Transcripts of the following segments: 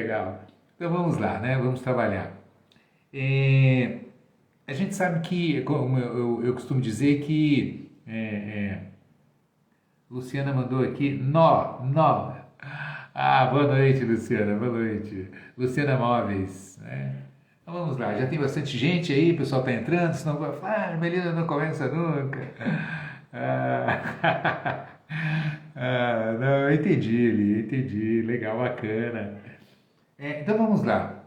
Legal. Então vamos lá, né? Vamos trabalhar. A gente sabe que, como eu costumo dizer que Luciana mandou aqui, nó. Ah, boa noite, Luciana, boa noite. Luciana Móveis, né? Então vamos lá, já tem bastante gente aí, o pessoal está entrando, senão vai falar, Melina não começa nunca. Ah, não, eu entendi, Eli, entendi, legal, bacana. Então vamos lá.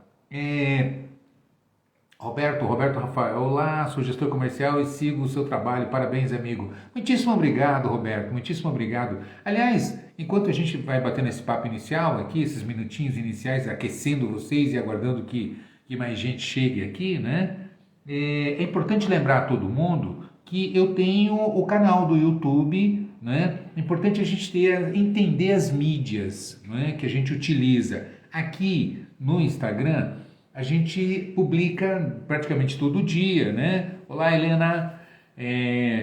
Roberto Rafael, olá, sou gestor comercial e sigo o seu trabalho, parabéns, amigo. Muitíssimo obrigado, Roberto, muitíssimo obrigado. Aliás, enquanto a gente vai batendo esse papo inicial aqui, esses minutinhos iniciais, aquecendo vocês e aguardando que mais gente chegue aqui, né? É importante lembrar a todo mundo que eu tenho o canal do YouTube, né? É importante a gente entender as mídias, né, que a gente utiliza. Aqui no Instagram, a gente publica praticamente todo dia, né? Olá, Helena,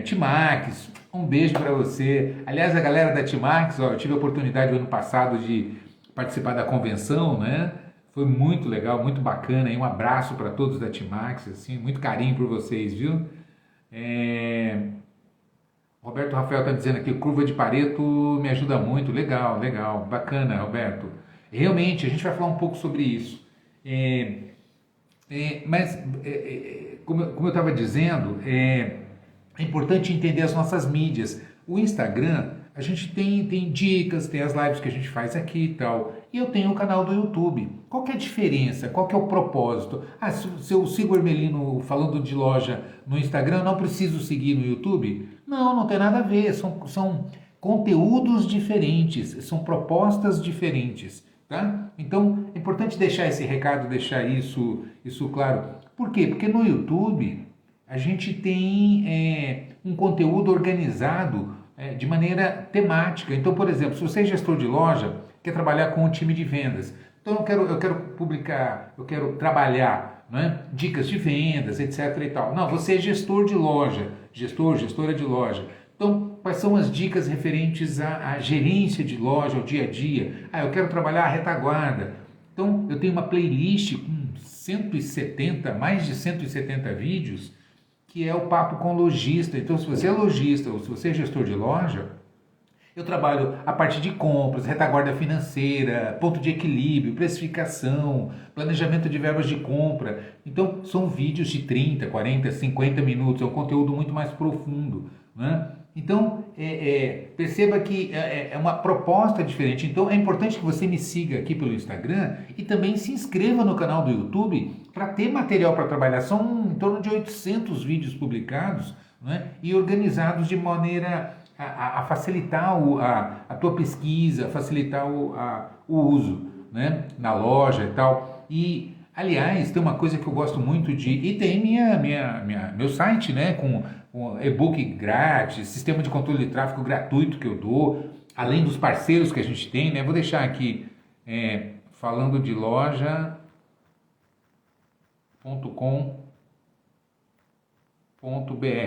Timax, um beijo para você. Aliás, a galera da Timax, ó, eu tive a oportunidade no ano passado de participar da convenção, né? Foi muito legal, muito bacana. E um abraço para todos da Timax, assim, muito carinho por vocês, viu? Roberto Rafael está dizendo aqui, curva de Pareto me ajuda muito. Legal, legal, bacana, Roberto. Realmente, a gente vai falar um pouco sobre isso. Mas, como eu estava dizendo, é importante entender as nossas mídias. O Instagram, a gente tem dicas, tem as lives que a gente faz aqui e tal. E eu tenho o canal do YouTube. Qual que é a diferença? Qual que é o propósito? Ah, se eu sigo o Hermelino falando de loja no Instagram, eu não preciso seguir no YouTube? Não, não tem nada a ver. São conteúdos diferentes, são propostas diferentes. Tá? Então, é importante deixar esse recado, deixar isso claro. Por quê? Porque no YouTube a gente tem um conteúdo organizado de maneira temática. Então, por exemplo, se você é gestor de loja, quer trabalhar com um time de vendas, então eu quero publicar, eu quero trabalhar, né, dicas de vendas, etc. e tal. Não, você é gestor de loja, gestora de loja. Então, quais são as dicas referentes à gerência de loja, ao dia a dia? Ah, eu quero trabalhar a retaguarda. Então, eu tenho uma playlist com 170, mais de 170 vídeos, que é o Papo com Lojista. Então, se você é lojista ou se você é gestor de loja, eu trabalho a parte de compras, retaguarda financeira, ponto de equilíbrio, precificação, planejamento de verbas de compra. Então, são vídeos de 30, 40, 50 minutos, é um conteúdo muito mais profundo, né? Então, perceba que é uma proposta diferente. Então, é importante que você me siga aqui pelo Instagram e também se inscreva no canal do YouTube para ter material para trabalhar. São em torno de 800 vídeos publicados, né, e organizados de maneira a facilitar a tua pesquisa, facilitar o uso, né, na loja e tal. E, aliás, tem uma coisa que eu gosto muito e tem meu site, né, com e-book grátis, sistema de controle de tráfego gratuito que eu dou, além dos parceiros que a gente tem, né? Vou deixar aqui, falando de loja.com.br,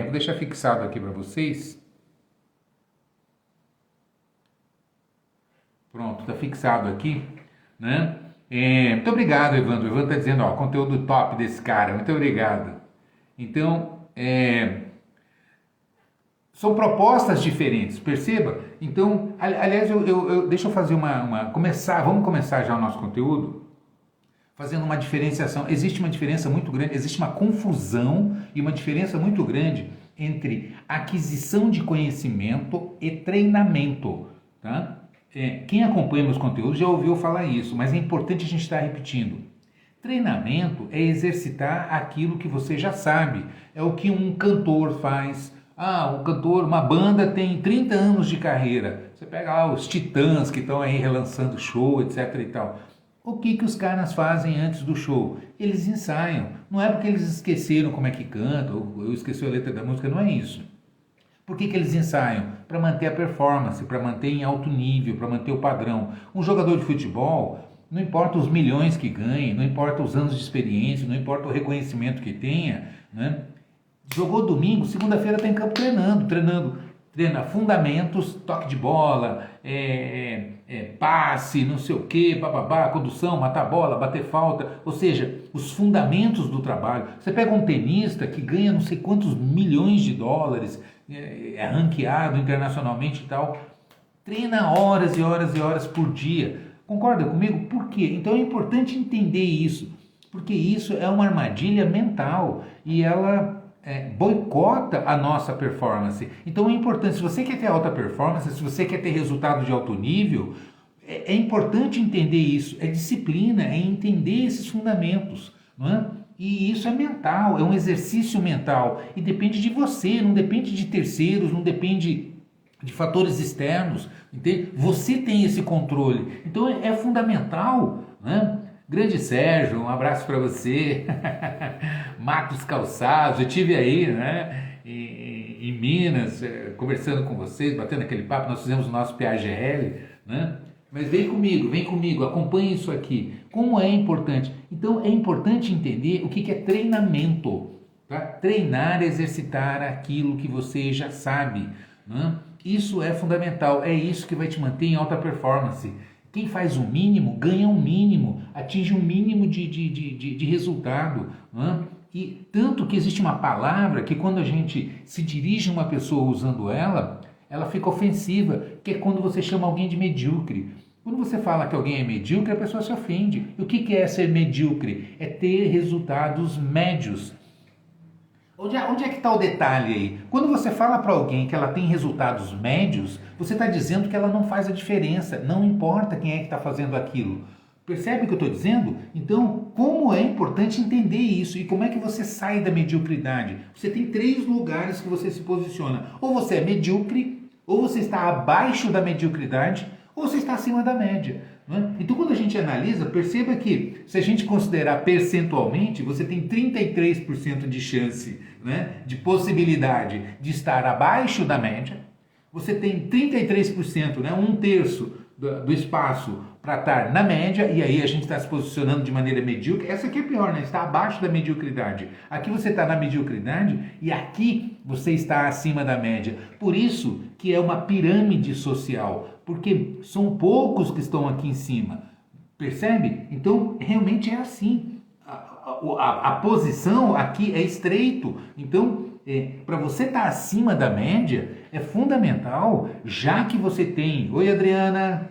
vou deixar fixado aqui para vocês. Pronto, está fixado aqui, né? Muito obrigado, Evandro. O Evandro está dizendo, ó, conteúdo top desse cara, muito obrigado. Então, são propostas diferentes, perceba? Então, aliás, deixa eu fazer vamos começar já o nosso conteúdo fazendo uma diferenciação. Existe uma diferença muito grande, existe uma confusão e uma diferença muito grande entre aquisição de conhecimento e treinamento, tá? Quem acompanha meus conteúdos já ouviu falar isso, mas é importante a gente estar repetindo. Treinamento é exercitar aquilo que você já sabe, é o que um cantor faz. Ah, um cantor, uma banda tem 30 anos de carreira. Você pega lá os Titãs que estão aí relançando show, etc e tal. O que os caras fazem antes do show? Eles ensaiam. Não é porque eles esqueceram como é que cantam, ou esqueceu a letra da música, não é isso. Por que eles ensaiam? Para manter a performance, para manter em alto nível, para manter o padrão. Um jogador de futebol, não importa os milhões que ganhe, não importa os anos de experiência, não importa o reconhecimento que tenha, né? Jogou domingo, segunda-feira está em campo treinando. treina fundamentos, toque de bola, passe, não sei o que, bababá, condução, matar bola, bater falta, ou seja, os fundamentos do trabalho. Você pega um tenista que ganha não sei quantos milhões de dólares, é ranqueado internacionalmente e tal, treina horas e horas e horas por dia. Concorda comigo? Por quê? Então é importante entender isso, porque isso é uma armadilha mental e ela boicota a nossa performance. Então é importante, se você quer ter alta performance, se você quer ter resultado de alto nível, é importante entender isso, é disciplina, é entender esses fundamentos, não é? E isso é mental, é um exercício mental e depende de você, não depende de terceiros, não depende de fatores externos, entende? Você tem esse controle, então é fundamental, né? Grande Sérgio, um abraço para você. Matos Calçados, eu estive aí, né, em Minas, conversando com vocês, batendo aquele papo, nós fizemos o nosso PAGL, né? Mas vem comigo, acompanhe isso aqui. Como é importante? Então é importante entender o que é treinamento, tá? Treinar, exercitar aquilo que você já sabe, né? Isso é fundamental, é isso que vai te manter em alta performance. Quem faz o mínimo, ganha um mínimo, atinge um mínimo de resultado. Né? E tanto que existe uma palavra que quando a gente se dirige a uma pessoa usando ela, ela fica ofensiva, que é quando você chama alguém de medíocre. Quando você fala que alguém é medíocre, a pessoa se ofende. E o que é ser medíocre? É ter resultados médios. Onde é que está o detalhe aí? Quando você fala para alguém que ela tem resultados médios, você está dizendo que ela não faz a diferença, não importa quem é que está fazendo aquilo. Percebe o que eu estou dizendo? Então, como é importante entender isso e como é que você sai da mediocridade? Você tem 3 lugares que você se posiciona. Ou você é medíocre, ou você está abaixo da mediocridade, ou você está acima da média. Né? Então, quando a gente analisa, perceba que se a gente considerar percentualmente, você tem 33% de chance, né, de possibilidade de estar abaixo da média, você tem 33%, né, 1/3 do espaço para estar na média, e aí a gente está se posicionando de maneira medíocre. Essa aqui é pior, né? Está abaixo da mediocridade. Aqui você está na mediocridade e aqui você está acima da média. Por isso que é uma pirâmide social, porque são poucos que estão aqui em cima. Percebe? Então, realmente é assim. A posição aqui é estreito. Então, para você estar acima da média, é fundamental, já que você tem... Oi, Adriana!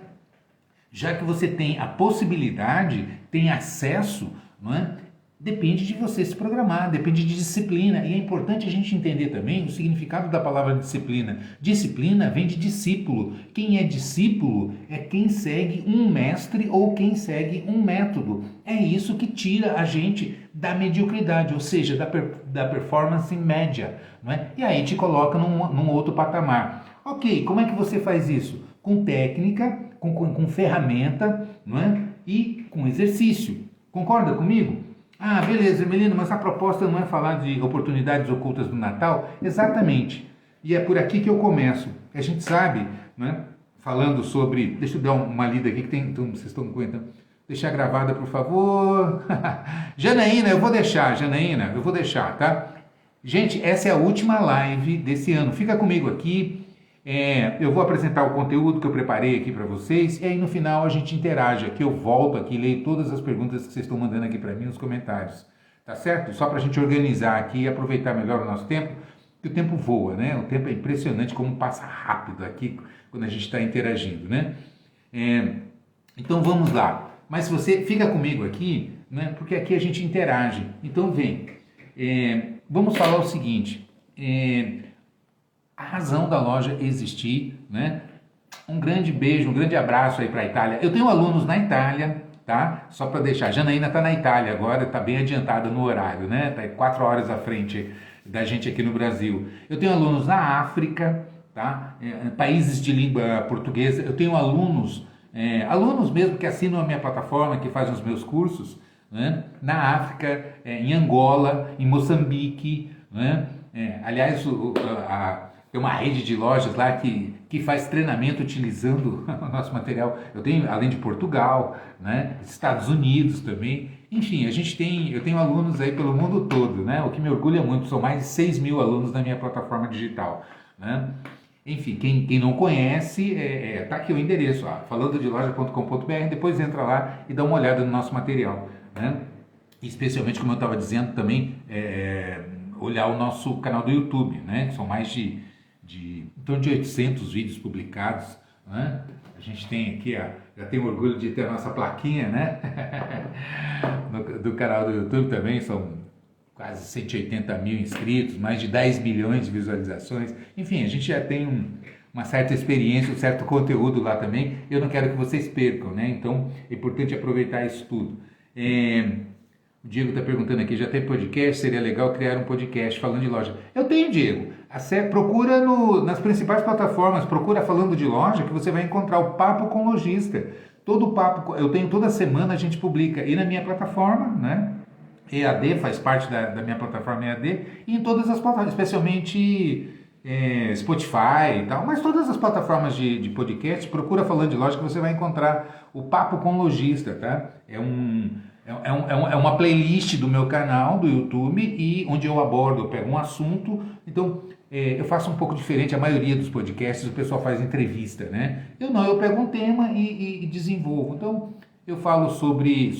Já que você tem a possibilidade, tem acesso, não é? Depende de você se programar, depende de disciplina. E é importante a gente entender também o significado da palavra disciplina. Disciplina vem de discípulo. Quem é discípulo é quem segue um mestre ou quem segue um método. É isso que tira a gente da mediocridade, ou seja, da performance média. Não é? E aí te coloca num outro patamar. Ok, como é que você faz isso? Com técnica, com ferramenta, não é? E com exercício. Concorda comigo? Ah, beleza, Melino, mas a proposta não é falar de oportunidades ocultas do Natal? Exatamente. E é por aqui que eu começo. A gente sabe, né? Falando sobre... Deixa eu dar uma lida aqui que tem... Então, vocês estão comentando. Deixar gravada, por favor. Janaína, eu vou deixar, tá? Gente, essa é a última live desse ano. Fica comigo aqui. Eu vou apresentar o conteúdo que eu preparei aqui para vocês e aí no final a gente interage aqui, eu volto aqui, leio todas as perguntas que vocês estão mandando aqui para mim nos comentários, tá certo? Só para a gente organizar aqui e aproveitar melhor o nosso tempo, porque o tempo voa, né? O tempo é impressionante como passa rápido aqui quando a gente está interagindo, né? Então vamos lá, mas você fica comigo aqui, né? Porque aqui a gente interage, então vem, vamos falar o seguinte, a razão da loja existir, né? Um grande beijo, um grande abraço aí para a Itália. Eu tenho alunos na Itália, tá? Só para deixar, Janaína está na Itália agora, está bem adiantada no horário, né? Está 4 horas à frente da gente aqui no Brasil. Eu tenho alunos na África, tá? Países de língua portuguesa. Eu tenho alunos mesmo que assinam a minha plataforma, que fazem os meus cursos, né? Na África, em Angola, em Moçambique, né? Aliás, tem uma rede de lojas lá que faz treinamento utilizando o nosso material. Eu tenho, além de Portugal, né, Estados Unidos também. Enfim, eu tenho alunos aí pelo mundo todo, né? O que me orgulha muito, são mais de 6.000 alunos na minha plataforma digital, né? Enfim, quem não conhece, tá aqui o endereço, falandodeloja.com.br, depois entra lá e dá uma olhada no nosso material, né? Especialmente, como eu estava dizendo também, olhar o nosso canal do YouTube, né? Que são mais de em torno de 800 vídeos publicados, né? A gente tem aqui, já tenho orgulho de ter a nossa plaquinha, né? do canal do YouTube também, são quase 180 mil inscritos, mais de 10 milhões de visualizações. Enfim, a gente já tem uma certa experiência, um certo conteúdo lá também. Eu não quero que vocês percam, né? Então, é importante aproveitar isso tudo. O Diego está perguntando aqui, já tem podcast? Seria legal criar um podcast falando de loja. Eu tenho, Diego. Procura nas principais plataformas, procura Falando de Loja, que você vai encontrar o Papo com Lojista. Todo o papo, eu tenho toda semana, a gente publica. E na minha plataforma, né? EAD, faz parte da minha plataforma EAD, e em todas as plataformas, especialmente Spotify e tal, mas todas as plataformas de podcast, procura Falando de Loja que você vai encontrar o Papo com Lojista, tá? É uma playlist do meu canal do YouTube e onde eu pego um assunto, então eu faço um pouco diferente, a maioria dos podcasts o pessoal faz entrevista, né? Eu pego um tema e desenvolvo, então eu falo sobre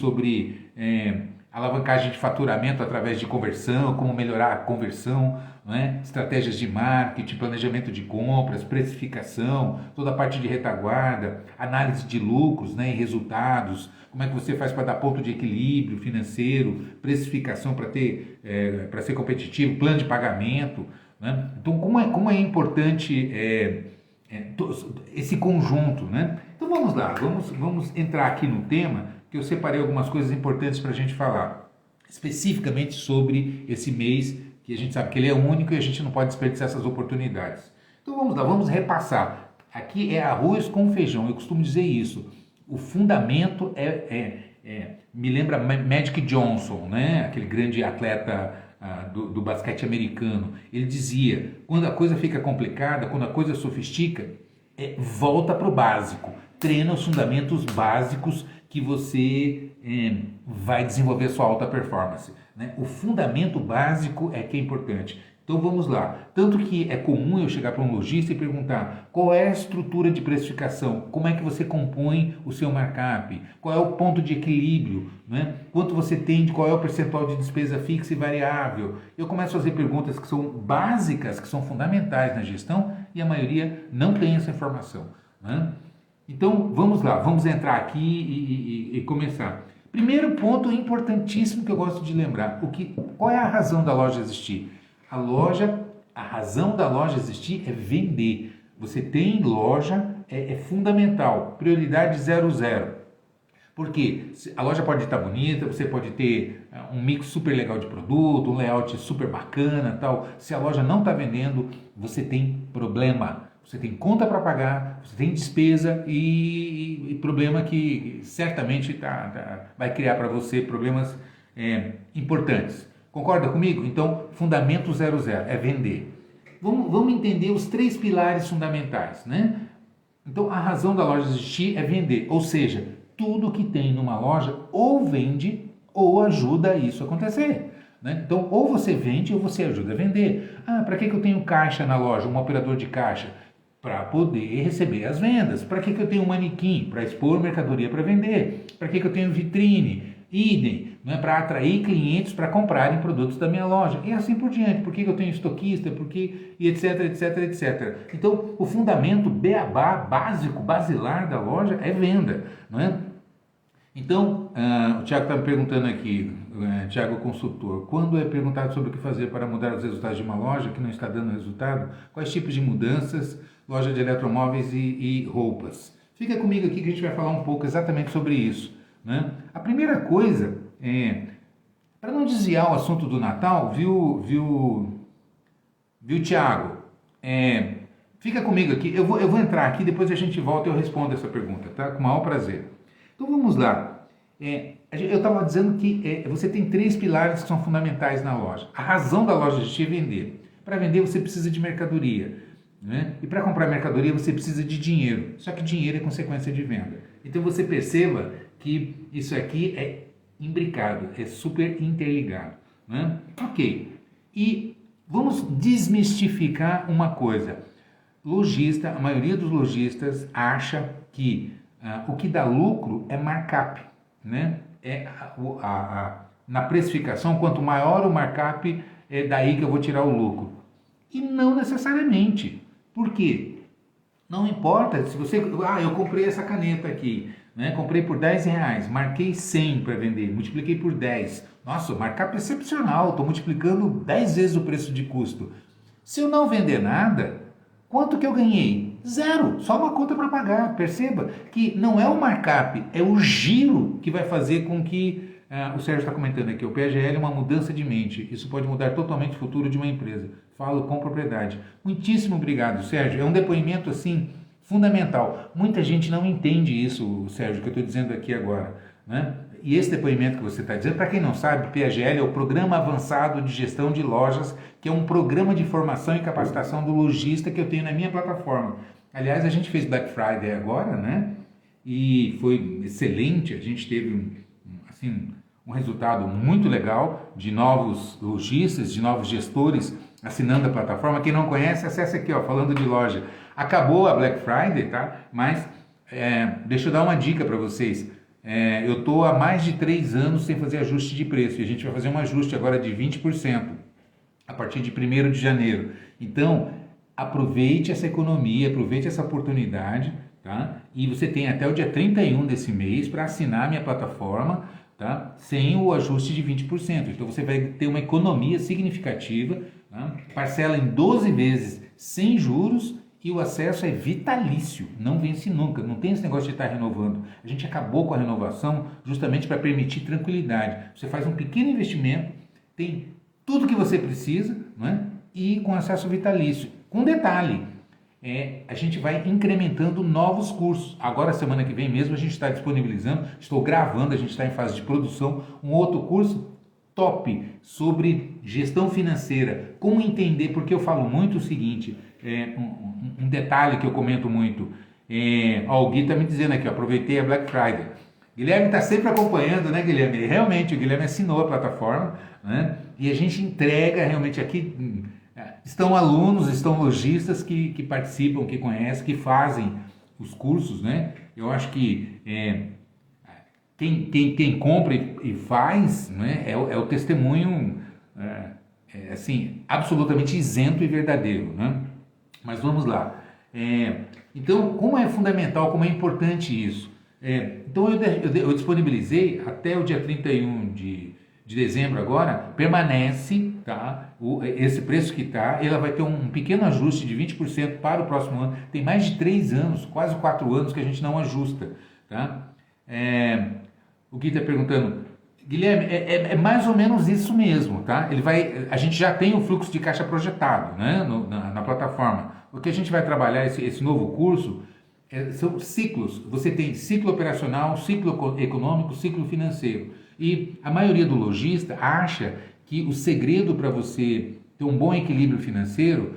alavancagem de faturamento através de conversão, como melhorar a conversão, né? Estratégias de marketing, planejamento de compras, precificação, toda a parte de retaguarda, análise de lucros, né, e resultados, como é que você faz para dar ponto de equilíbrio financeiro, precificação para ser competitivo, plano de pagamento, né? Então, como é importante esse conjunto, né? Então vamos lá, vamos entrar aqui no tema, que eu separei algumas coisas importantes para a gente falar, especificamente sobre esse mês, que a gente sabe que ele é único e a gente não pode desperdiçar essas oportunidades. Então vamos lá, vamos repassar. Aqui é arroz com feijão, eu costumo dizer isso. O fundamento me lembra Magic Johnson, né? Aquele grande atleta do basquete americano. Ele dizia, quando a coisa fica complicada, quando a coisa sofistica, volta para o básico. Treina os fundamentos básicos que você vai desenvolver a sua alta performance, né? O fundamento básico é que é importante. Então vamos lá. Tanto que é comum eu chegar para um lojista e perguntar qual é a estrutura de precificação, como é que você compõe o seu markup, qual é o ponto de equilíbrio, né? Quanto você tem, qual é o percentual de despesa fixa e variável. Eu começo a fazer perguntas que são básicas, que são fundamentais na gestão e a maioria não tem essa informação, né? Então, vamos lá, vamos entrar aqui e começar. Primeiro ponto importantíssimo que eu gosto de lembrar, qual é a razão da loja existir? A razão da loja existir é vender. Você tem loja, é fundamental, prioridade 00. Porque a loja pode estar bonita, você pode ter um mix super legal de produto, um layout super bacana, tal. Se a loja não está vendendo, você tem problema. Você tem conta para pagar, você tem despesa e problema que certamente vai criar para você problemas importantes. Concorda comigo? Então, fundamento 00 é vender. Vamos entender os 3 pilares fundamentais, né? Então, a razão da loja existir é vender, ou seja, tudo que tem numa loja ou vende ou ajuda isso a acontecer, né? Então, ou você vende ou você ajuda a vender. Para que eu tenho caixa na loja, um operador de caixa? Para poder receber as vendas. Para que eu tenho um manequim? Para expor mercadoria para vender. Para que eu tenho vitrine? Idem, né? Para atrair clientes para comprarem produtos da minha loja. E assim por diante. Por que eu tenho estoquista? E etc, etc, etc. Então, o fundamento beabá, básico, basilar da loja é venda, não é? Então, o Thiago está me perguntando aqui, Thiago consultor, quando é perguntado sobre o que fazer para mudar os resultados de uma loja que não está dando resultado, quais tipos de mudanças, loja de eletromóveis e roupas? Fica comigo aqui que a gente vai falar um pouco exatamente sobre isso, né? A primeira coisa, para não desviar o assunto do Natal, viu Thiago? Fica comigo aqui, eu vou entrar aqui, depois a gente volta e eu respondo essa pergunta, tá? Com o maior prazer. Então vamos lá. Eu estava dizendo que você tem 3 pilares que são fundamentais na loja. A razão da loja existir é vender. Para vender você precisa de mercadoria, né? E para comprar mercadoria você precisa de dinheiro. Só que dinheiro é consequência de venda. Então você perceba que isso aqui é imbricado, é super interligado, né? Ok. E vamos desmistificar uma coisa. lojista, a maioria dos lojistas acha que o que dá lucro é markup, né? Na precificação, quanto maior o markup, é daí que eu vou tirar o lucro. E não necessariamente. Por quê? Não importa se você... eu comprei essa caneta aqui, né? Comprei por R$10, marquei 100 para vender, multipliquei por 10. Nossa, o markup é excepcional, estou multiplicando 10 vezes o preço de custo. Se eu não vender nada, quanto que eu ganhei? Zero, só uma conta para pagar. Perceba que não é o markup, é o giro que vai fazer com que... o Sérgio está comentando aqui, o PGL é uma mudança de mente. Isso pode mudar totalmente o futuro de uma empresa. Falo com propriedade. Muitíssimo obrigado, Sérgio. É um depoimento, assim, fundamental. Muita gente não entende isso, Sérgio, que eu estou dizendo aqui agora, né? E esse depoimento que você está dizendo, para quem não sabe, PAGL é o Programa Avançado de Gestão de Lojas, que é um programa de formação e capacitação do lojista que eu tenho na minha plataforma. Aliás, a gente fez Black Friday agora, né? E foi excelente. A gente teve, assim, um resultado muito legal de novos lojistas, de novos gestores assinando a plataforma. Quem não conhece, acessa aqui, ó, falando de loja. Acabou a Black Friday, tá? Mas deixa eu dar uma dica para vocês. Eu estou há mais de 3 anos sem fazer ajuste de preço e a gente vai fazer um ajuste agora de 20% a partir de 1º de janeiro. Então, aproveite essa economia, aproveite essa oportunidade, tá? E você tem até o dia 31 desse mês para assinar a minha plataforma, tá? Sem o ajuste de 20%. Então, você vai ter uma economia significativa, tá? Parcela em 12 vezes sem juros. E o acesso é vitalício, não vence nunca, não tem esse negócio de estar renovando. A gente acabou com a renovação justamente para permitir tranquilidade. Você faz um pequeno investimento, tem tudo que você precisa, né? E com acesso vitalício. Com detalhe, a gente vai incrementando novos cursos. Agora, semana que vem mesmo, a gente está disponibilizando, estou gravando, a gente está em fase de produção, um outro curso top sobre gestão financeira. Como entender, porque eu falo muito o seguinte... um detalhe que eu comento muito, o Gui está me dizendo aqui, aproveitei a Black Friday. Guilherme está sempre acompanhando, né, Guilherme? Realmente, o Guilherme assinou a plataforma, né? E a gente entrega realmente aqui, estão alunos, estão lojistas que participam, que conhecem, que fazem os cursos, né? Eu acho que quem compra e faz, né, é o testemunho, assim, absolutamente isento e verdadeiro, né? Mas vamos lá. Então, como é fundamental, como é importante isso? Então, eu disponibilizei até o dia 31 de dezembro agora, permanece, tá? Esse preço que está, ela vai ter um pequeno ajuste de 20% para o próximo ano. Tem mais de 3 anos, quase 4 anos que a gente não ajusta, tá? O Gui está perguntando... Guilherme, é mais ou menos isso mesmo, tá? A gente já tem o fluxo de caixa projetado, né, na plataforma. O que a gente vai trabalhar, esse novo curso, são ciclos. Você tem ciclo operacional, ciclo econômico, ciclo financeiro. E a maioria do lojista acha que o segredo para você ter um bom equilíbrio financeiro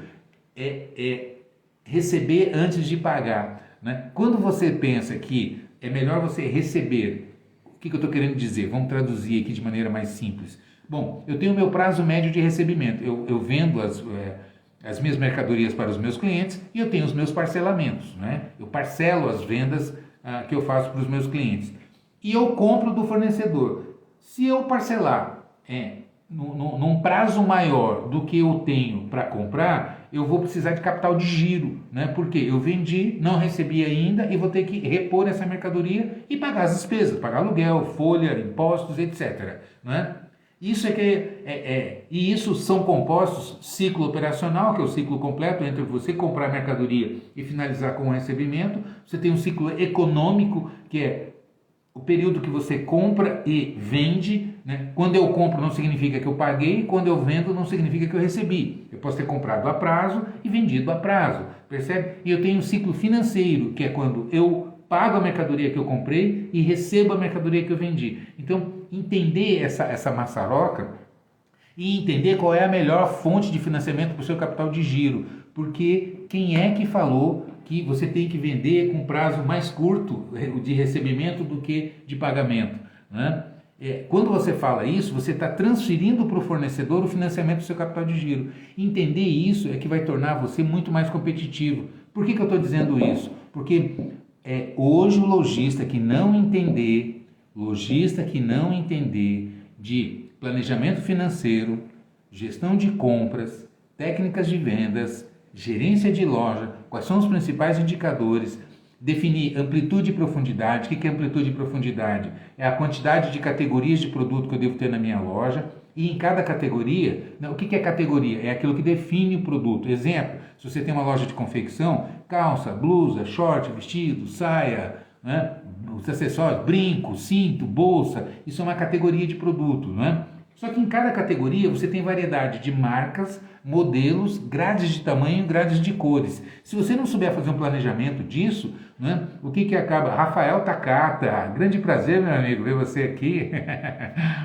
é receber antes de pagar, né? Quando você pensa que é melhor você receber... O que eu estou querendo dizer? Vamos traduzir aqui de maneira mais simples. Bom, eu tenho o meu prazo médio de recebimento. Eu vendo as minhas mercadorias para os meus clientes e eu tenho os meus parcelamentos, né? Eu parcelo as vendas que eu faço para os meus clientes. E eu compro do fornecedor. Se eu parcelar num prazo maior do que eu tenho para comprar, eu vou precisar de capital de giro, né? Porque eu vendi, não recebi ainda e vou ter que repor essa mercadoria e pagar as despesas, pagar aluguel, folha, impostos, etc. Né? Isso e isso são compostos ciclo operacional, que é o ciclo completo entre você comprar a mercadoria e finalizar com o recebimento. Você tem um ciclo econômico, que é o período que você compra e vende, né? Quando eu compro não significa que eu paguei, quando eu vendo não significa que eu recebi. Eu posso ter comprado a prazo e vendido a prazo, percebe? E eu tenho um ciclo financeiro, que é quando eu pago a mercadoria que eu comprei e recebo a mercadoria que eu vendi. Então, entender essa maçaroca e entender qual é a melhor fonte de financiamento para o seu capital de giro. Porque quem é que falou que você tem que vender com prazo mais curto de recebimento do que de pagamento, né? Quando você fala isso, você está transferindo para o fornecedor o financiamento do seu capital de giro. Entender isso é que vai tornar você muito mais competitivo. Por que eu estou dizendo isso? Porque hoje o lojista que não entender de planejamento financeiro, gestão de compras, técnicas de vendas, gerência de loja, quais são os principais indicadores, definir amplitude e profundidade. O que é amplitude e profundidade? É a quantidade de categorias de produto que eu devo ter na minha loja, e em cada categoria, o que é categoria? É aquilo que define o produto. Exemplo, se você tem uma loja de confecção, calça, blusa, short, vestido, saia, né? Os acessórios, brinco, cinto, bolsa, isso é uma categoria de produto, né? Só que em cada categoria você tem variedade de marcas, modelos, grades de tamanho, grades de cores. Se você não souber fazer um planejamento disso, né, o que acaba? Rafael Takata, grande prazer, meu amigo, ver você aqui.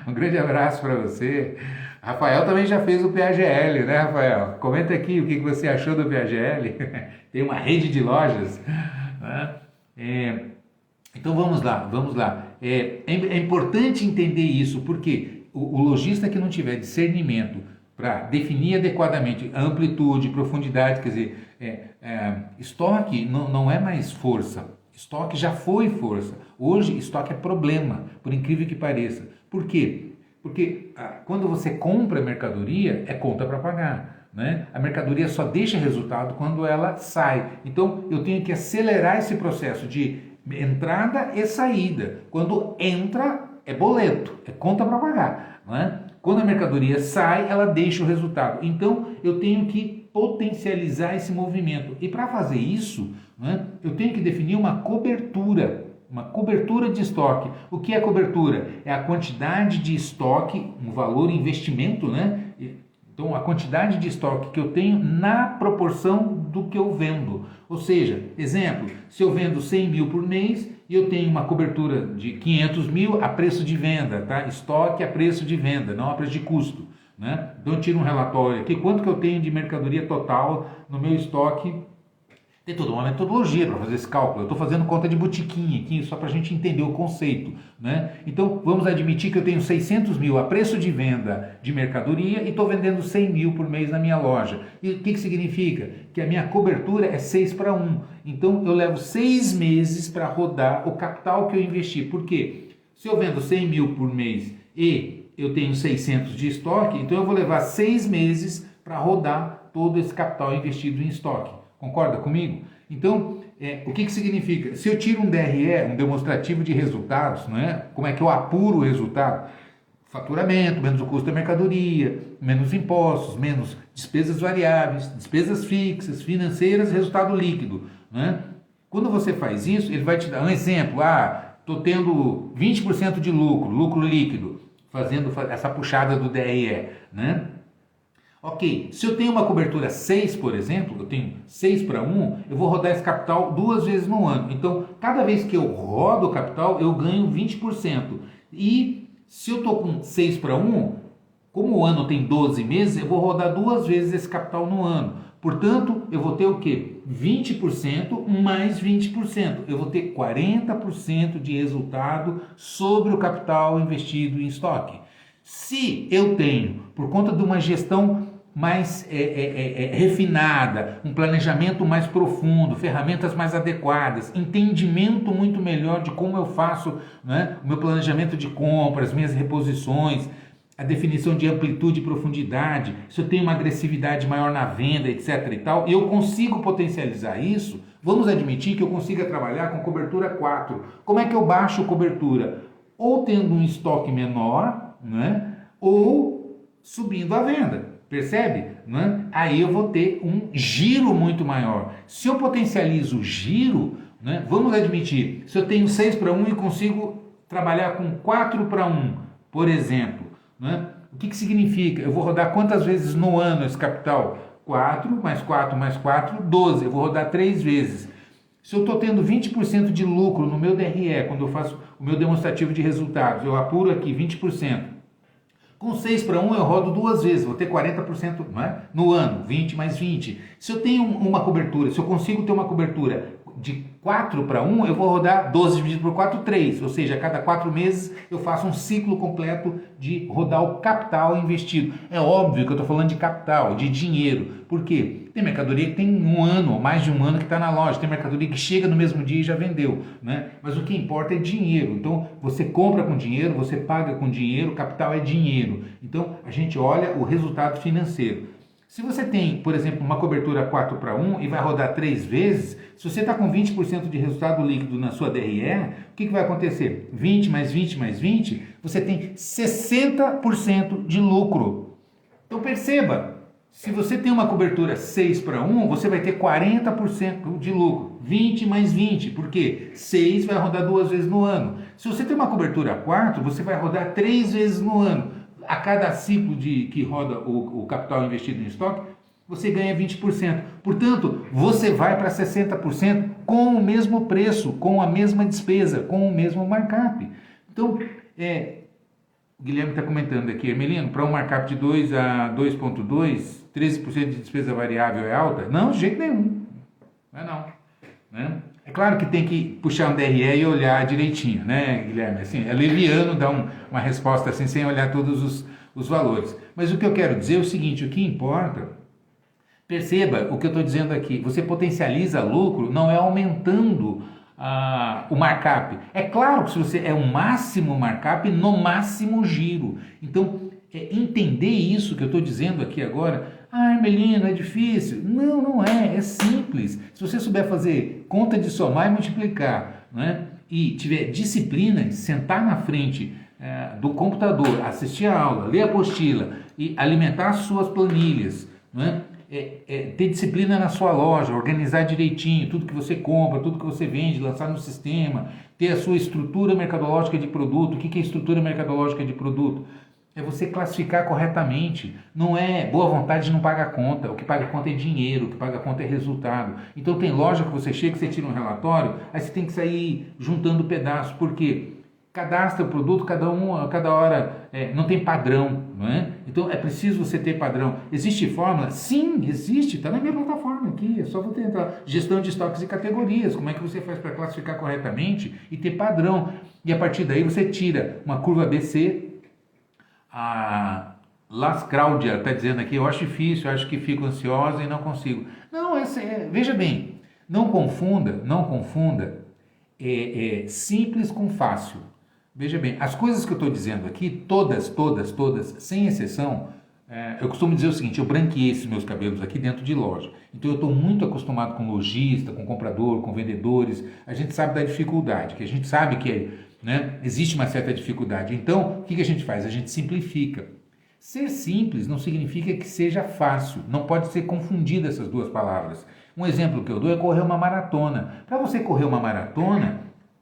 Um grande abraço para você. Rafael também já fez o PAGL, né, Rafael? Comenta aqui o que você achou do PAGL. Tem uma rede de lojas, né? Então vamos lá. É importante entender isso, porque o lojista que não tiver discernimento para definir adequadamente a amplitude, profundidade, quer dizer, estoque não é mais força, estoque já foi força. Hoje estoque é problema, por incrível que pareça. Por quê? Porque quando você compra mercadoria, é conta para pagar. Né? A mercadoria só deixa resultado quando ela sai. Então eu tenho que acelerar esse processo de entrada e saída. Quando entra, é boleto, é conta para pagar. Né? Quando a mercadoria sai, ela deixa o resultado. Então eu tenho que potencializar esse movimento. E para fazer isso, né, eu tenho que definir uma cobertura de estoque. O que é cobertura? É a quantidade de estoque, um valor investimento, né? Então, a quantidade de estoque que eu tenho na proporção do que eu vendo. Ou seja, exemplo, se eu vendo 100 mil por mês e eu tenho uma cobertura de 500 mil a preço de venda, tá? Estoque a preço de venda, não a preço de custo. Né? Então, eu tiro um relatório aqui, quanto que eu tenho de mercadoria total no meu estoque. Tem toda uma metodologia para fazer esse cálculo. Eu estou fazendo conta de botiquinha aqui, só para a gente entender o conceito. Né? Então, vamos admitir que eu tenho 600 mil a preço de venda de mercadoria e estou vendendo 100 mil por mês na minha loja. E o que significa? Que a minha cobertura é 6:1. Então, eu levo 6 meses para rodar o capital que eu investi. Por quê? Se eu vendo 100 mil por mês e eu tenho 600 de estoque, então eu vou levar 6 meses para rodar todo esse capital investido em estoque. Concorda comigo? Então, o que significa? Se eu tiro um DRE, um demonstrativo de resultados, não é? Como é que eu apuro o resultado? Faturamento, menos o custo da mercadoria, menos impostos, menos despesas variáveis, despesas fixas, financeiras, resultado líquido. Né? Quando você faz isso, ele vai te dar um exemplo. Estou tendo 20% de lucro líquido, fazendo essa puxada do DRE. Né? Ok, se eu tenho uma cobertura 6, por exemplo, eu tenho 6:1, eu vou rodar esse capital 2 vezes no ano. Então, cada vez que eu rodo o capital, eu ganho 20%. E se eu estou com 6:1, como o ano tem 12 meses, eu vou rodar 2 vezes esse capital no ano. Portanto, eu vou ter o quê? 20% mais 20%. Eu vou ter 40% de resultado sobre o capital investido em estoque. Se eu tenho, por conta de uma gestão mais refinada, um planejamento mais profundo, ferramentas mais adequadas, entendimento muito melhor de como eu faço, né, o meu planejamento de compras, minhas reposições, a definição de amplitude e profundidade, se eu tenho uma agressividade maior na venda, etc. e tal, e eu consigo potencializar isso, vamos admitir que eu consiga trabalhar com cobertura 4. Como é que eu baixo cobertura? Ou tendo um estoque menor, né, ou subindo a venda. Percebe? Né? Aí eu vou ter um giro muito maior. Se eu potencializo o giro, né, vamos admitir, se eu tenho 6:1 e consigo trabalhar com 4:1, por exemplo, né, o que significa? Eu vou rodar quantas vezes no ano esse capital? 4 mais 4 mais 4, 12. Eu vou rodar 3 vezes. Se eu estou tendo 20% de lucro no meu DRE, quando eu faço o meu demonstrativo de resultados, eu apuro aqui 20%. Com 6:1 eu rodo 2 vezes, vou ter 40%, né, no ano, 20 mais 20. Se eu tenho uma cobertura, se eu consigo ter uma cobertura de 4 para 1, eu vou rodar 12 dividido por 4, 3. Ou seja, a cada 4 meses eu faço um ciclo completo de rodar o capital investido. É óbvio que eu estou falando de capital, de dinheiro. Por quê? Tem mercadoria que tem um ano, ou mais de um ano que está na loja. Tem mercadoria que chega no mesmo dia e já vendeu, né? Mas o que importa é dinheiro. Então, você compra com dinheiro, você paga com dinheiro, capital é dinheiro. Então, a gente olha o resultado financeiro. Se você tem, por exemplo, uma cobertura 4 para 1 e vai rodar 3 vezes, se você está com 20% de resultado líquido na sua DRE, o que vai acontecer? 20 mais 20 mais 20, você tem 60% de lucro. Então perceba, se você tem uma cobertura 6 para 1, você vai ter 40% de lucro. 20 mais 20, por quê? 6 vai rodar 2 vezes no ano. Se você tem uma cobertura 4, você vai rodar 3 vezes no ano. A cada ciclo que roda o capital investido em estoque, você ganha 20%. Portanto, você vai para 60% com o mesmo preço, com a mesma despesa, com o mesmo markup. Então, o Guilherme está comentando aqui, Hermelino, para um markup de 2 a 2,2, 13% de despesa variável é alta? Não, de jeito nenhum. Não é não. Né? É claro que tem que puxar um DRE e olhar direitinho, né, Guilherme? Assim, é leviano dar uma resposta assim sem olhar todos os valores. Mas o que eu quero dizer é o seguinte, o que importa, perceba o que eu estou dizendo aqui, você potencializa lucro não é aumentando o markup. É claro que se você é o máximo markup, no máximo giro. Então, entender isso que eu estou dizendo aqui agora, Hermelino, é difícil. Não, não é, é simples. Se você souber fazer conta de somar e multiplicar, né, e tiver disciplina de sentar na frente do computador, assistir a aula, ler a apostila e alimentar as suas planilhas, né, ter disciplina na sua loja, organizar direitinho tudo que você compra, tudo que você vende, lançar no sistema, ter a sua estrutura mercadológica de produto. O que é estrutura mercadológica de produto? É você classificar corretamente. Não é boa vontade, não paga a conta. O que paga a conta é dinheiro, o que paga a conta é resultado. Então tem loja que você chega, você tira um relatório, aí você tem que sair juntando pedaços. Por quê? Cadastra o produto, cada hora não tem padrão, não é? Então é preciso você ter padrão. Existe fórmula? Sim, existe, está na minha plataforma aqui, é só você entrar. Gestão de estoques e categorias, como é que você faz para classificar corretamente e ter padrão. E a partir daí você tira uma curva ABC. A Las Cláudia está dizendo aqui, eu acho difícil, eu acho que fico ansiosa e não consigo. Não, veja bem, não confunda simples com fácil. Veja bem, as coisas que eu estou dizendo aqui, todas, sem exceção, eu costumo dizer o seguinte, eu branqueei esses meus cabelos aqui dentro de loja. Então eu estou muito acostumado com lojista, com comprador, com vendedores. A gente sabe da dificuldade, que a gente sabe que existe uma certa dificuldade. Então, o que a gente faz? A gente simplifica. Ser simples não significa que seja fácil. Não pode ser confundida essas duas palavras. Um exemplo que eu dou é correr uma maratona. Para você correr uma maratona,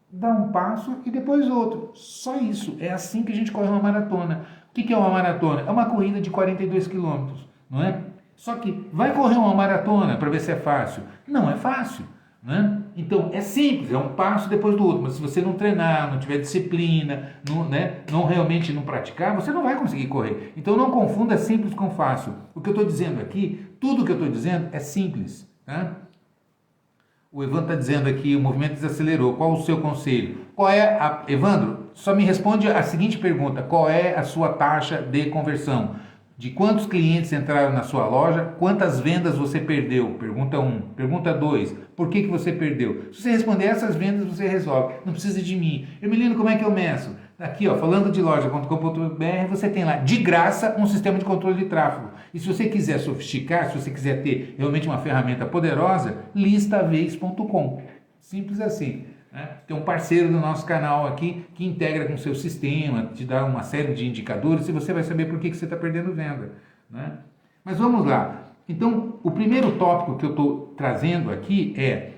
dá um passo e depois outro. Só isso. É assim que a gente corre uma maratona. O que é uma maratona? É uma corrida de 42 quilômetros, não é? Só que vai correr uma maratona para ver se é fácil? Não é fácil. Né? Então é simples, é um passo depois do outro, mas se você não treinar, não tiver disciplina, não realmente não praticar, você não vai conseguir correr. Então não confunda simples com fácil. O que eu estou dizendo aqui, tudo que eu estou dizendo é simples. Tá? O Evandro está dizendo aqui, o movimento desacelerou, qual o seu conselho? Evandro, só me responde a seguinte pergunta, qual é a sua taxa de conversão? De quantos clientes entraram na sua loja, quantas vendas você perdeu? Pergunta 1. Pergunta 2. Por que você perdeu? Se você responder essas vendas, você resolve. Não precisa de mim. Hermelino, como é que eu meço? Aqui, falando de loja.com.br, você tem lá, de graça, um sistema de controle de tráfego. E se você quiser sofisticar, se você quiser ter realmente uma ferramenta poderosa, listavez.com. Simples assim. Tem um parceiro do nosso canal aqui que integra com o seu sistema, te dá uma série de indicadores e você vai saber por que você está perdendo venda. Né? Mas vamos lá. Então, o primeiro tópico que eu estou trazendo aqui é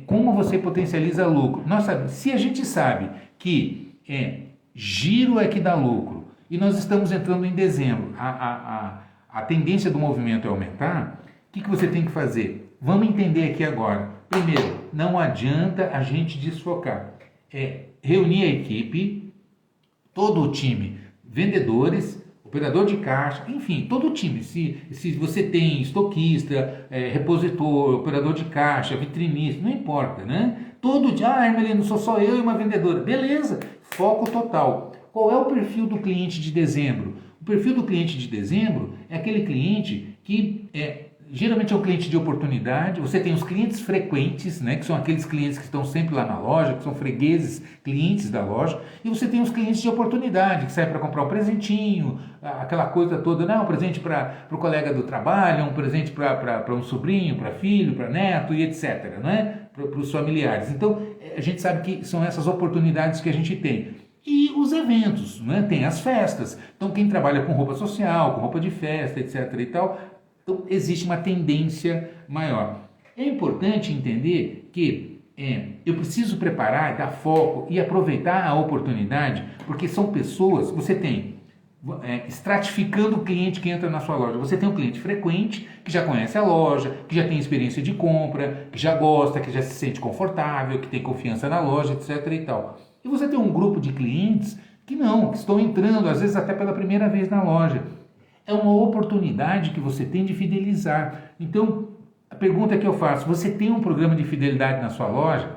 como você potencializa lucro. Se a gente sabe que giro é que dá lucro e nós estamos entrando em dezembro, a tendência do movimento é aumentar, o que você tem que fazer? Vamos entender aqui agora. Primeiro, não adianta a gente desfocar. Reunir a equipe, todo o time, vendedores, o operador de caixa, enfim, todo o time. Se você tem estoquista, repositor, operador de caixa, vitrinista, não importa, né? Todo dia, Hermelino, sou só eu e uma vendedora. Beleza, foco total. Qual é o perfil do cliente de dezembro? O perfil do cliente de dezembro é aquele cliente que geralmente é um cliente de oportunidade. Você tem os clientes frequentes, né, que são aqueles clientes que estão sempre lá na loja, que são fregueses, clientes da loja, e você tem os clientes de oportunidade, que saem para comprar um presentinho, aquela coisa toda, não, um presente para o colega do trabalho, um presente para um sobrinho, para filho, para neto e etc, né, para os familiares. Então, a gente sabe que são essas oportunidades que a gente tem. E os eventos, né? Tem as festas. Então, quem trabalha com roupa social, com roupa de festa, etc. e tal, então existe uma tendência maior. É importante entender que eu preciso preparar, dar foco e aproveitar a oportunidade, porque são pessoas, você tem estratificando o cliente que entra na sua loja. Você tem um cliente frequente, que já conhece a loja, que já tem experiência de compra, que já gosta, que já se sente confortável, que tem confiança na loja, etc. e tal. E você tem um grupo de clientes que não, que estão entrando, às vezes até pela primeira vez na loja. É uma oportunidade que você tem de fidelizar. Então, a pergunta que eu faço, você tem um programa de fidelidade na sua loja?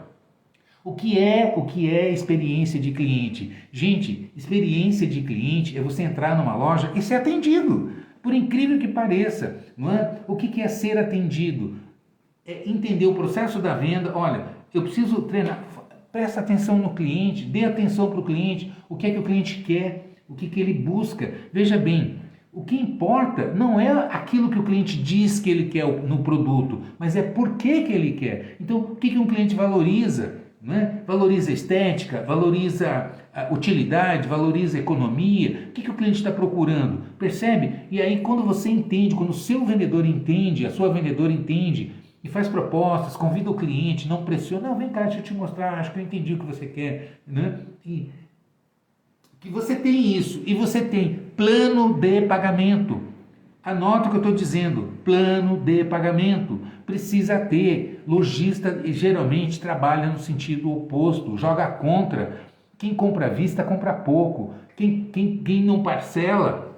O que é experiência de cliente? Gente, experiência de cliente é você entrar numa loja e ser atendido. Por incrível que pareça, não é? O que é ser atendido? É entender o processo da venda. Olha, eu preciso treinar. Presta atenção no cliente, dê atenção para o cliente, o que é que o cliente quer, o que ele busca. Veja bem, o que importa não é aquilo que o cliente diz que ele quer no produto, mas é por que ele quer. Então, o que um cliente valoriza? Né? Valoriza estética, valoriza utilidade, valoriza economia. O que o cliente está procurando? Percebe? E aí, quando você entende, quando o seu vendedor entende, a sua vendedora entende, e faz propostas, convida o cliente, não pressiona, não, vem cá, deixa eu te mostrar, acho que eu entendi o que você quer, né? E que você tem isso, e você tem plano de pagamento. Anota o que eu estou dizendo, plano de pagamento. Precisa ter. Lojista geralmente trabalha no sentido oposto, joga contra. Quem compra à vista, compra pouco. Quem não parcela...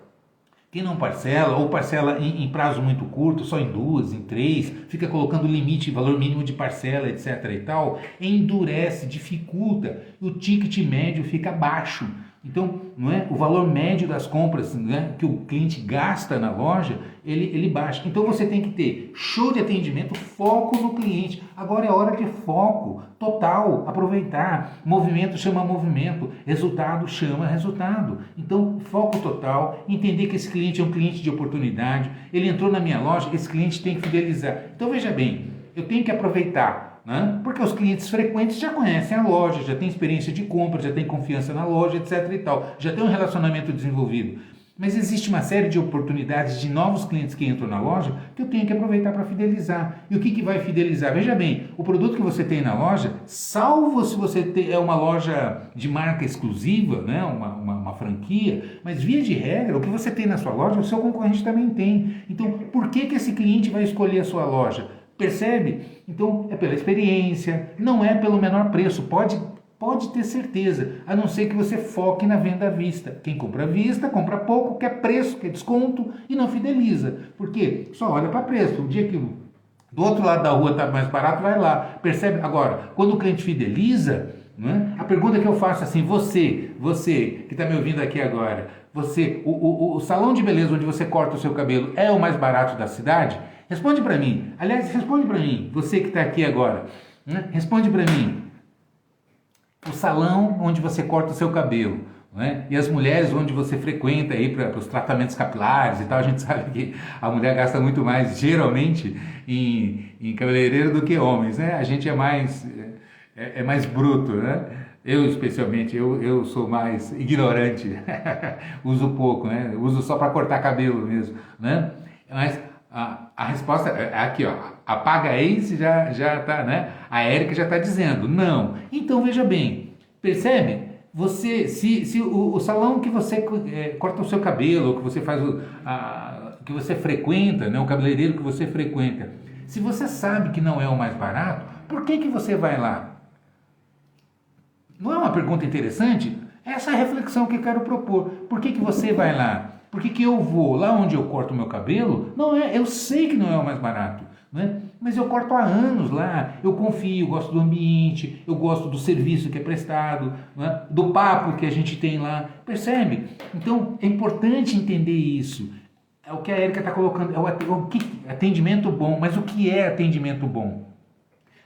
Quem não parcela, ou parcela em prazo muito curto, só em 2, em 3, fica colocando limite, valor mínimo de parcela, etc. e tal, endurece, dificulta, o ticket médio fica baixo. Então, não é? O valor médio das compras, né, que o cliente gasta na loja, ele baixa. Então você tem que ter show de atendimento, foco no cliente. Agora é hora de foco total, aproveitar. Movimento chama movimento, resultado chama resultado. Então, foco total, entender que esse cliente é um cliente de oportunidade, ele entrou na minha loja, esse cliente tem que fidelizar. Então veja bem, eu tenho que aproveitar. Né? Porque os clientes frequentes já conhecem a loja, já têm experiência de compra, já têm confiança na loja, etc. e tal, já tem um relacionamento desenvolvido. Mas existe uma série de oportunidades de novos clientes que entram na loja que eu tenho que aproveitar para fidelizar. E o que vai fidelizar? Veja bem, o produto que você tem na loja, salvo se você é uma loja de marca exclusiva, né? uma franquia, mas via de regra, o que você tem na sua loja, o seu concorrente também tem. Então, por que esse cliente vai escolher a sua loja? Percebe? Então, é pela experiência, não é pelo menor preço, pode ter certeza, a não ser que você foque na venda à vista. Quem compra à vista, compra pouco, quer preço, quer desconto e não fideliza. Por quê? Só olha para preço. O dia que do outro lado da rua está mais barato, vai lá. Percebe? Agora, quando o cliente fideliza, né, a pergunta que eu faço é assim, você que está me ouvindo aqui agora, o salão de beleza onde você corta o seu cabelo é o mais barato da cidade? Responde para mim. Aliás, responde para mim, você que está aqui agora. Né? Responde para mim. O salão onde você corta o seu cabelo, né? E as mulheres onde você frequenta aí para os tratamentos capilares e tal, a gente sabe que a mulher gasta muito mais, geralmente, em cabeleireiro do que homens, né? A gente é mais bruto, né? Eu, especialmente, eu sou mais ignorante, uso pouco, né? Uso só para cortar cabelo mesmo, né? Mas a resposta é aqui, ó, apaga esse já tá, né? A Érica já está dizendo, não. Então, veja bem, percebe? Você, se o salão que você corta o seu cabelo, ou que você faz que você frequenta, né? O cabeleireiro que você frequenta, se você sabe que não é o mais barato, por que você vai lá? Não é uma pergunta interessante? Essa é a reflexão que eu quero propor. Por que você vai lá? Por que eu vou lá onde eu corto o meu cabelo? Não é, eu sei que não é o mais barato, né? Mas eu corto há anos lá, eu confio, gosto do ambiente, eu gosto do serviço que é prestado, né? Do papo que a gente tem lá, percebe? Então é importante entender isso. É o que a Érica está colocando, atendimento bom, mas o que é atendimento bom?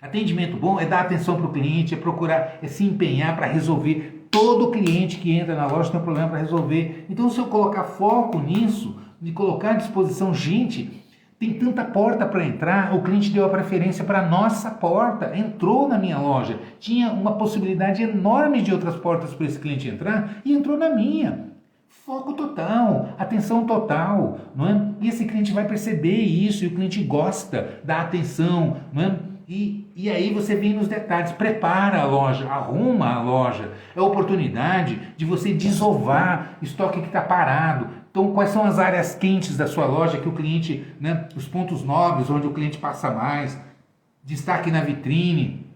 Atendimento bom é dar atenção para o cliente, é procurar, é se empenhar para resolver. Todo cliente que entra na loja tem um problema para resolver. Então, se eu colocar foco nisso, de colocar à disposição, gente, tem tanta porta para entrar, o cliente deu a preferência para a nossa porta, entrou na minha loja, tinha uma possibilidade enorme de outras portas para esse cliente entrar e entrou na minha. Foco total, atenção total, não é? E esse cliente vai perceber isso, e o cliente gosta da atenção, não é? E aí você vem nos detalhes, prepara a loja, arruma a loja, é a oportunidade de você desovar estoque que está parado. Então, quais são as áreas quentes da sua loja que o cliente, né, os pontos nobres onde o cliente passa mais, destaque na vitrine.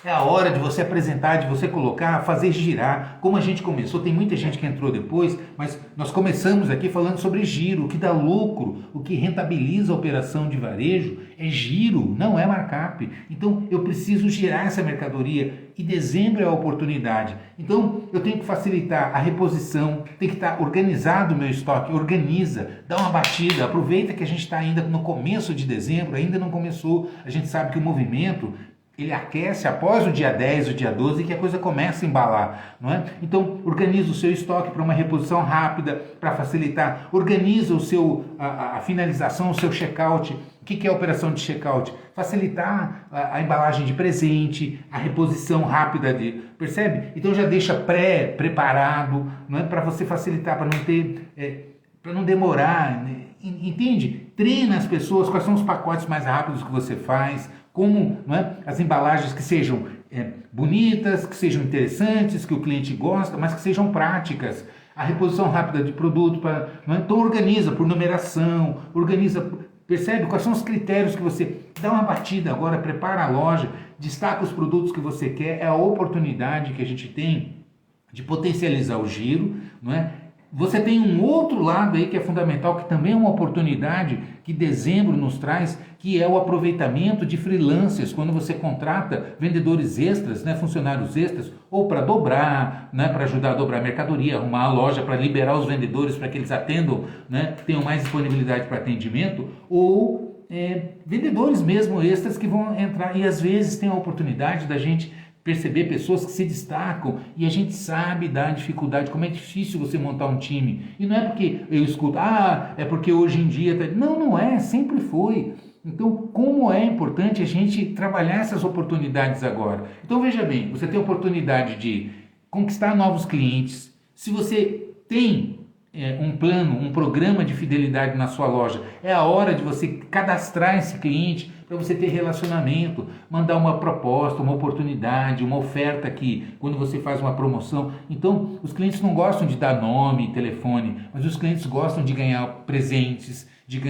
É a hora de você apresentar, de você colocar, fazer girar. Como a gente começou, tem muita gente que entrou depois, mas nós começamos aqui falando sobre giro, o que dá lucro, o que rentabiliza a operação de varejo é giro, não é markup. Então eu preciso girar essa mercadoria e dezembro é a oportunidade. Então eu tenho que facilitar a reposição, tem que estar organizado o meu estoque, organiza, dá uma batida, aproveita que a gente está ainda no começo de dezembro, ainda não começou, a gente sabe que o movimento ele aquece após o dia 10, o dia 12, que a coisa começa a embalar, não é? Então, organiza o seu estoque para uma reposição rápida, para facilitar. Organiza a finalização, o seu checkout. O que é a operação de checkout? Facilitar a embalagem de presente, a reposição rápida percebe? Então já deixa preparado, não é? Para você facilitar, para não ter, para não demorar, né? Entende? Treina as pessoas, quais são os pacotes mais rápidos que você faz, como, não é? As embalagens que sejam bonitas, que sejam interessantes, que o cliente gosta, mas que sejam práticas. A reposição rápida de produto, não é? Então organiza por numeração, percebe quais são os critérios que você dá uma batida agora, prepara a loja, destaca os produtos que você quer, é a oportunidade que a gente tem de potencializar o giro, não é? Você tem um outro lado aí que é fundamental, que também é uma oportunidade que dezembro nos traz, que é o aproveitamento de freelancers, quando você contrata vendedores extras, né, funcionários extras, ou para dobrar, né, para ajudar a dobrar a mercadoria, arrumar a loja, para liberar os vendedores para que eles atendam, né, tenham mais disponibilidade para atendimento, ou vendedores mesmo extras que vão entrar, e às vezes tem a oportunidade da gente perceber pessoas que se destacam e a gente sabe da dificuldade, como é difícil você montar um time. E não é porque eu escuto, é porque hoje em dia... Não, não é, sempre foi. Então, como é importante a gente trabalhar essas oportunidades agora? Então, veja bem, você tem a oportunidade de conquistar novos clientes. Se você tem um plano, um programa de fidelidade na sua loja, é a hora de você cadastrar esse cliente para você ter relacionamento, mandar uma proposta, uma oportunidade, uma oferta aqui, quando você faz uma promoção. Então, os clientes não gostam de dar nome, telefone, mas os clientes gostam de ganhar presentes, de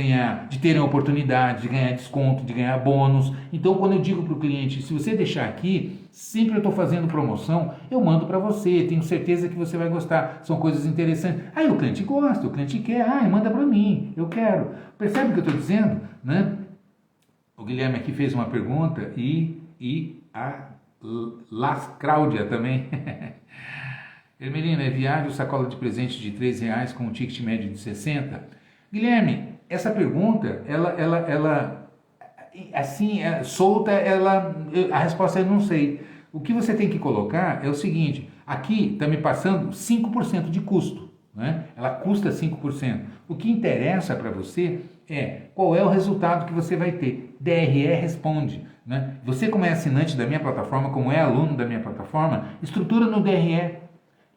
terem oportunidade, de ganhar desconto, de ganhar bônus. Então, quando eu digo para o cliente, se você deixar aqui, sempre eu estou fazendo promoção, eu mando para você, tenho certeza que você vai gostar, são coisas interessantes. Aí o cliente gosta, o cliente quer, manda para mim, eu quero. Percebe o que eu estou dizendo? Né? O Guilherme aqui fez uma pergunta e a Las Cláudia também. Ermelina, é viável sacola de presente de R$3 com um ticket médio de 60? Guilherme, essa pergunta, ela assim, solta, a resposta eu não sei. O que você tem que colocar é o seguinte, aqui está me passando 5% de custo, né? Ela custa 5%. O que interessa para você é qual é o resultado que você vai ter. DRE responde, né? Você, como é assinante da minha plataforma, como é aluno da minha plataforma, estrutura no DRE,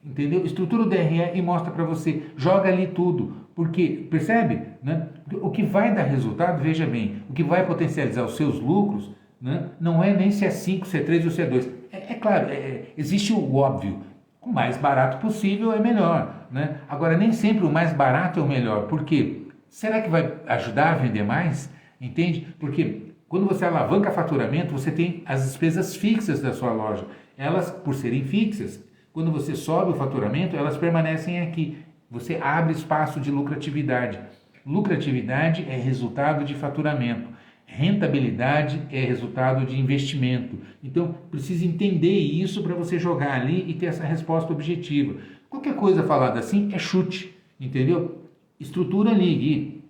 entendeu? Estrutura o DRE e mostra para você, joga ali tudo, porque, percebe? Né? O que vai dar resultado, veja bem, o que vai potencializar os seus lucros, né? Não é nem se é 5, se é 3 ou se é 2. É claro, existe o óbvio, o mais barato possível é melhor, né? Agora, nem sempre o mais barato é o melhor, por quê? Será que vai ajudar a vender mais? Entende? Porque quando você alavanca faturamento, você tem as despesas fixas da sua loja. Elas, por serem fixas, quando você sobe o faturamento, elas permanecem aqui. você abre espaço de lucratividade. Lucratividade é resultado de faturamento. Rentabilidade é resultado de investimento. Então, precisa entender isso para você jogar ali e ter essa resposta objetiva. Qualquer coisa falada assim é chute, entendeu? Estrutura ali, Gui.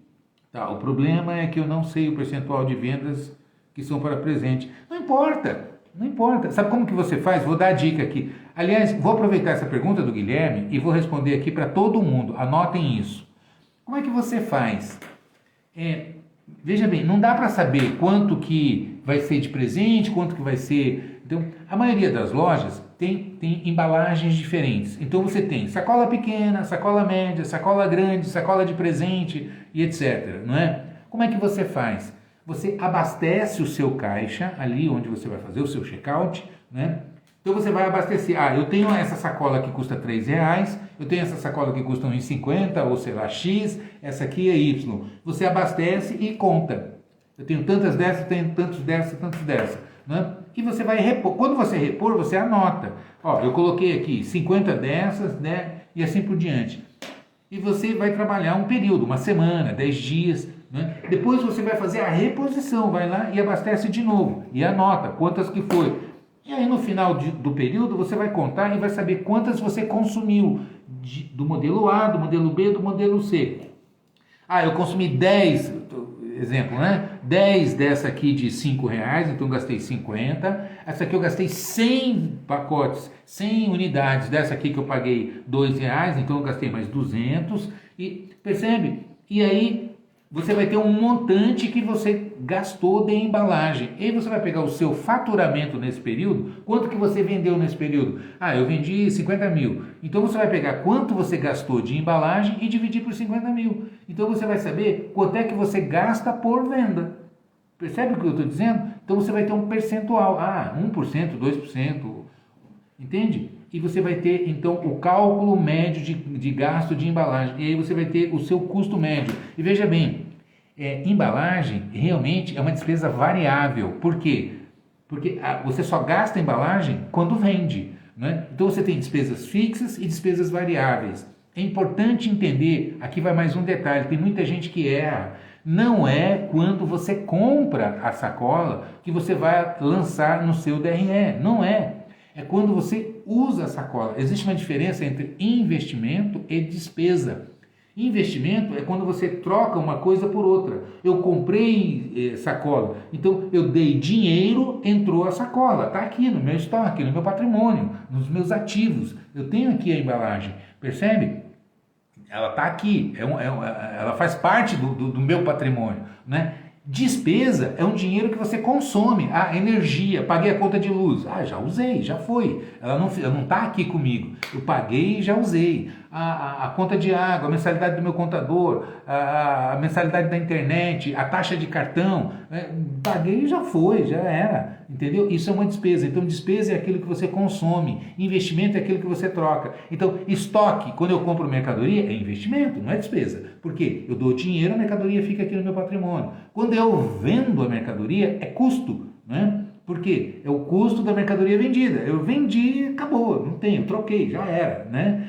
Tá, o problema é que eu não sei o percentual de vendas que são para presente. Não importa, não importa. Sabe como que você faz? Vou dar a dica aqui. Aliás, vou aproveitar essa pergunta do Guilherme e vou responder aqui para todo mundo. Anotem isso. Como é que você faz? Veja bem, não dá para saber quanto que vai ser de presente, quanto que vai ser... Então, a maioria das lojas tem embalagens diferentes. Então, você tem sacola pequena, sacola média, sacola grande, sacola de presente e etc. Não é? Como é que você faz? Você abastece o seu caixa, ali onde você vai fazer o seu checkout, né? Então você vai abastecer. Eu tenho essa sacola que custa R$3, eu tenho essa sacola que custa R$1,50, ou sei lá, X, essa aqui é Y. Você abastece e conta. Eu tenho tantas dessas, tenho tantos dessa, tantos dessa. Né? E você vai repor. Quando você repor, você anota. Eu coloquei aqui 50 dessas, né? E assim por diante. E você vai trabalhar um período, uma semana, 10 dias. Né? Depois você vai fazer a reposição, vai lá e abastece de novo. E anota quantas que foi. E aí no final do período você vai contar e vai saber quantas você consumiu do modelo A, do modelo B, do modelo C. Eu consumi 10, exemplo, né? 10 dessa aqui de R$5, então eu gastei 50. Essa aqui eu gastei 100 pacotes, 100 unidades dessa aqui que eu paguei R$2, então eu gastei mais 200. E percebe? E aí você vai ter um montante que você gastou de embalagem. E aí você vai pegar o seu faturamento nesse período. Quanto que você vendeu nesse período? Eu vendi 50 mil. Então você vai pegar quanto você gastou de embalagem e dividir por 50 mil. Então você vai saber quanto é que você gasta por venda. Percebe o que eu estou dizendo? Então você vai ter um percentual. 1%, 2%. Entende? E você vai ter, então, o cálculo médio de gasto de embalagem. E aí você vai ter o seu custo médio. E veja bem, embalagem realmente é uma despesa variável. Por quê? Porque você só gasta embalagem quando vende. Né? Então você tem despesas fixas e despesas variáveis. É importante entender, aqui vai mais um detalhe, tem muita gente que erra. Não é quando você compra a sacola que você vai lançar no seu DRE. Não é. É quando você usa a sacola. Existe uma diferença entre investimento e despesa. Investimento é quando você troca uma coisa por outra. Eu comprei sacola, então eu dei dinheiro, entrou a sacola. Está aqui no meu estoque, no meu patrimônio, nos meus ativos. Eu tenho aqui a embalagem. Percebe? Ela está aqui. Ela faz parte do meu patrimônio, né? Despesa é um dinheiro que você consome. Energia, paguei a conta de luz. Já usei, já foi. Ela não está aqui comigo. Eu paguei e já usei. A conta de água, a mensalidade do meu contador, a mensalidade da internet, a taxa de cartão. Paguei e já foi, já era. Entendeu? Isso é uma despesa. Então, despesa é aquilo que você consome. Investimento é aquilo que você troca. Então, estoque, quando eu compro mercadoria, é investimento, não é despesa. Por quê? Eu dou dinheiro, a mercadoria fica aqui no meu patrimônio. Quando eu vendo a mercadoria, é custo, né? Por quê? É o custo da mercadoria vendida. Eu vendi, acabou, não tenho, troquei, já era, né?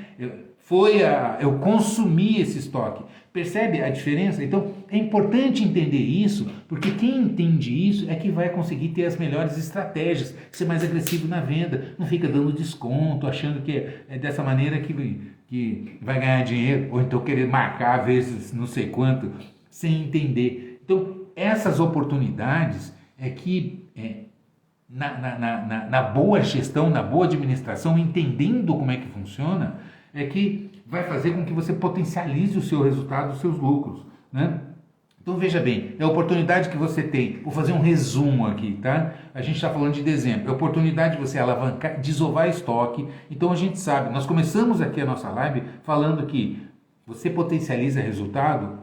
Eu consumi esse estoque. Percebe a diferença? Então, é importante entender isso, porque quem entende isso é que vai conseguir ter as melhores estratégias, ser mais agressivo na venda, não fica dando desconto, achando que é dessa maneira que vai ganhar dinheiro, ou então querer marcar vezes não sei quanto, sem entender. Então, essas oportunidades é que na boa gestão, na boa administração, entendendo como é que funciona, é que vai fazer com que você potencialize o seu resultado, os seus lucros, né? Então veja bem, é a oportunidade que você tem. Vou fazer um resumo aqui, tá? A gente está falando de dezembro. É a oportunidade de você alavancar, desovar estoque. Então a gente sabe, nós começamos aqui a nossa live falando que você potencializa resultado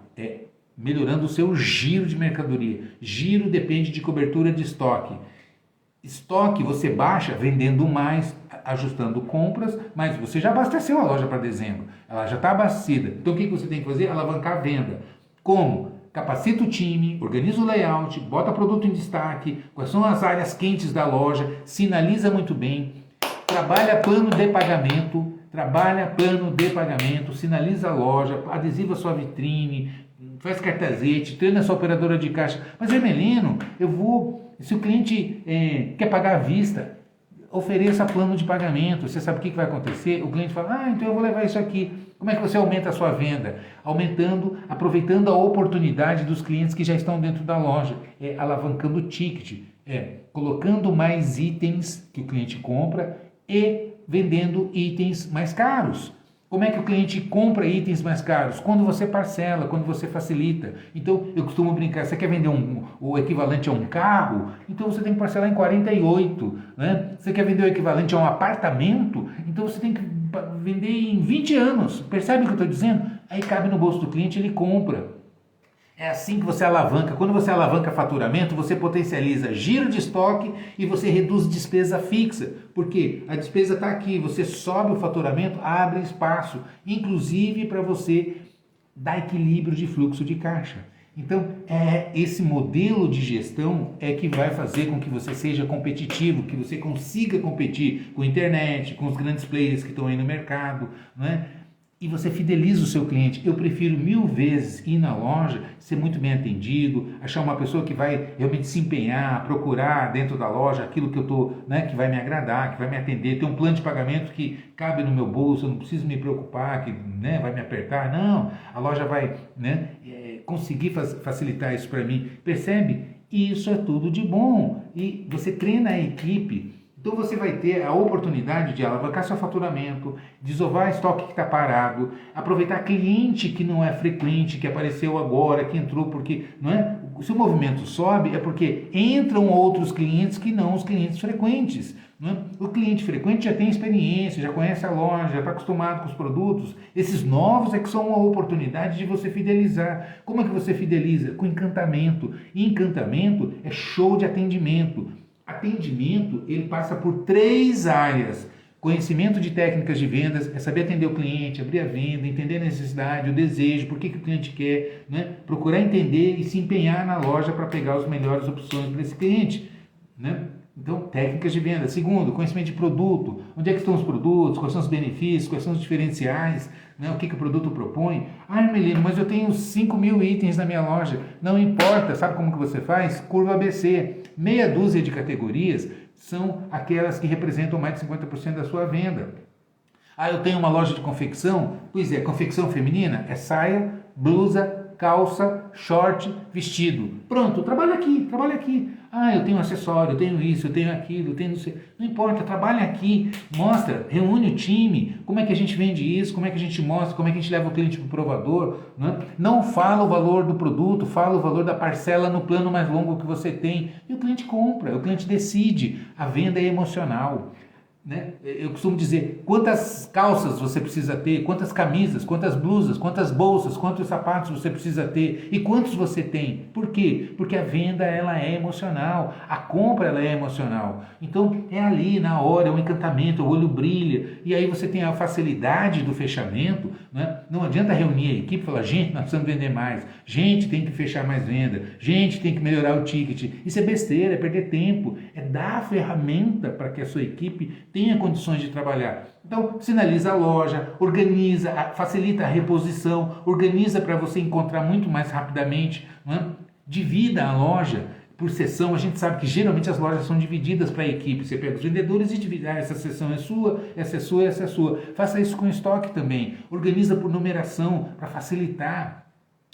melhorando o seu giro de mercadoria. Giro depende de cobertura de estoque. Estoque você baixa vendendo mais, ajustando compras, mas você já abasteceu a loja para dezembro. Ela já está abastecida. Então o que você tem que fazer? Alavancar a venda. Como? Capacita o time, organiza o layout, bota produto em destaque, quais são as áreas quentes da loja, sinaliza muito bem, trabalha plano de pagamento, trabalha plano de pagamento, sinaliza a loja, adesiva sua vitrine, faz cartazete, treina sua operadora de caixa. Mas, Hermelino, se o cliente quer pagar à vista, ofereça plano de pagamento. Você sabe o que vai acontecer? O cliente fala, então eu vou levar isso aqui. Como é que você aumenta a sua venda? Aproveitando a oportunidade dos clientes que já estão dentro da loja, alavancando o ticket, colocando mais itens que o cliente compra e vendendo itens mais caros. Como é que o cliente compra itens mais caros? Quando você parcela, quando você facilita. Então, eu costumo brincar, você quer vender o equivalente a um carro? Então, você tem que parcelar em 48. Né? Você quer vender o equivalente a um apartamento? Então, você tem que vender em 20 anos. Percebe o que eu estou dizendo? Aí cabe no bolso do cliente, ele compra. É assim que você alavanca. Quando você alavanca faturamento, você potencializa giro de estoque e você reduz despesa fixa. Porque a despesa está aqui, você sobe o faturamento, abre espaço, inclusive para você dar equilíbrio de fluxo de caixa. Então, esse modelo de gestão que vai fazer com que você seja competitivo, que você consiga competir com a internet, com os grandes players que estão aí no mercado, não é? E você fideliza o seu cliente. Eu prefiro 1000 vezes ir na loja, ser muito bem atendido, achar uma pessoa que vai realmente se empenhar, procurar dentro da loja aquilo que eu tô, que vai me agradar, que vai me atender, ter um plano de pagamento que cabe no meu bolso, eu não preciso me preocupar, que vai me apertar. Não, a loja vai conseguir facilitar isso para mim. Percebe? Isso é tudo de bom. E você treina a equipe. Então você vai ter a oportunidade de alavancar seu faturamento, desovar estoque que está parado, aproveitar cliente que não é frequente, que apareceu agora, que entrou porque, se o movimento sobe é porque entram outros clientes que não os clientes frequentes. O cliente frequente já tem experiência, já conhece a loja, já está acostumado com os produtos. Esses novos é que são uma oportunidade de você fidelizar. Como é que você fideliza? Com encantamento. E encantamento é show de atendimento. Atendimento, ele passa por 3 áreas. Conhecimento de técnicas de vendas, é saber atender o cliente, abrir a venda, entender a necessidade, o desejo, por que o cliente quer, procurar entender e se empenhar na loja para pegar as melhores opções para esse cliente. Então, técnicas de venda. Segundo, conhecimento de produto. Onde é que estão os produtos? Quais são os benefícios? Quais são os diferenciais? O que o produto propõe? Hermelino, mas eu tenho 5.000 itens na minha loja. Não importa. Sabe como que você faz? Curva ABC. Meia dúzia de categorias são aquelas que representam mais de 50% da sua venda. Eu tenho uma loja de confecção? Pois é, confecção feminina é saia, blusa, calça, short, vestido. Pronto, trabalha aqui, trabalha aqui. Eu tenho acessório, eu tenho isso, eu tenho aquilo, eu tenho não sei. Não importa, trabalha aqui, mostra, reúne o time, como é que a gente vende isso, como é que a gente mostra, como é que a gente leva o cliente para o provador. Não fala o valor do produto, fala o valor da parcela no plano mais longo que você tem. E o cliente compra, o cliente decide. A venda é emocional. Eu costumo dizer, quantas calças você precisa ter, quantas camisas, quantas blusas, quantas bolsas, quantos sapatos você precisa ter e quantos você tem. Por quê? Porque a venda ela é emocional, a compra ela é emocional. Então é ali na hora, é um encantamento, o olho brilha e aí você tem a facilidade do fechamento. Não adianta reunir a equipe e falar, gente, nós precisamos vender mais, gente, tem que fechar mais venda, gente, tem que melhorar o ticket. Isso é besteira, é perder tempo, é dar a ferramenta para que a sua equipe tenha condições de trabalhar. Então, sinaliza a loja, organiza, facilita a reposição, organiza para você encontrar muito mais rapidamente, divida a loja por seção. A gente sabe que geralmente as lojas são divididas para a equipe. Você pega os vendedores e divide, essa seção é sua, essa é sua, essa é sua. Faça isso com estoque também. Organiza por numeração para facilitar.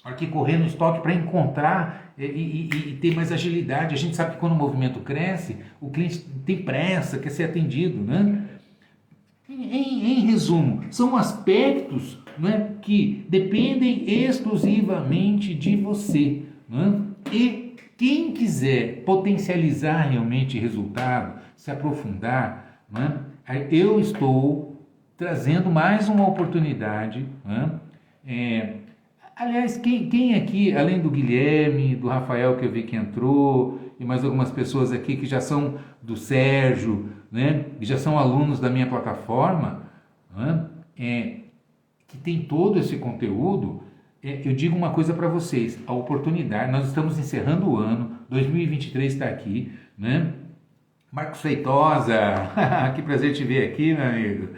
Hora que correr no estoque para encontrar e ter mais agilidade. A gente sabe que quando o movimento cresce, o cliente tem pressa, quer ser atendido. Em resumo, são aspectos que dependem exclusivamente de você. E quem quiser potencializar realmente resultado, se aprofundar, eu estou trazendo mais uma oportunidade. Aliás, quem aqui, além do Guilherme, do Rafael que eu vi que entrou, e mais algumas pessoas aqui que já são do Sérgio, que já são alunos da minha plataforma, que tem todo esse conteúdo, eu digo uma coisa para vocês, a oportunidade, nós estamos encerrando o ano, 2023 está aqui, Marcos Feitosa, que prazer te ver aqui, meu amigo,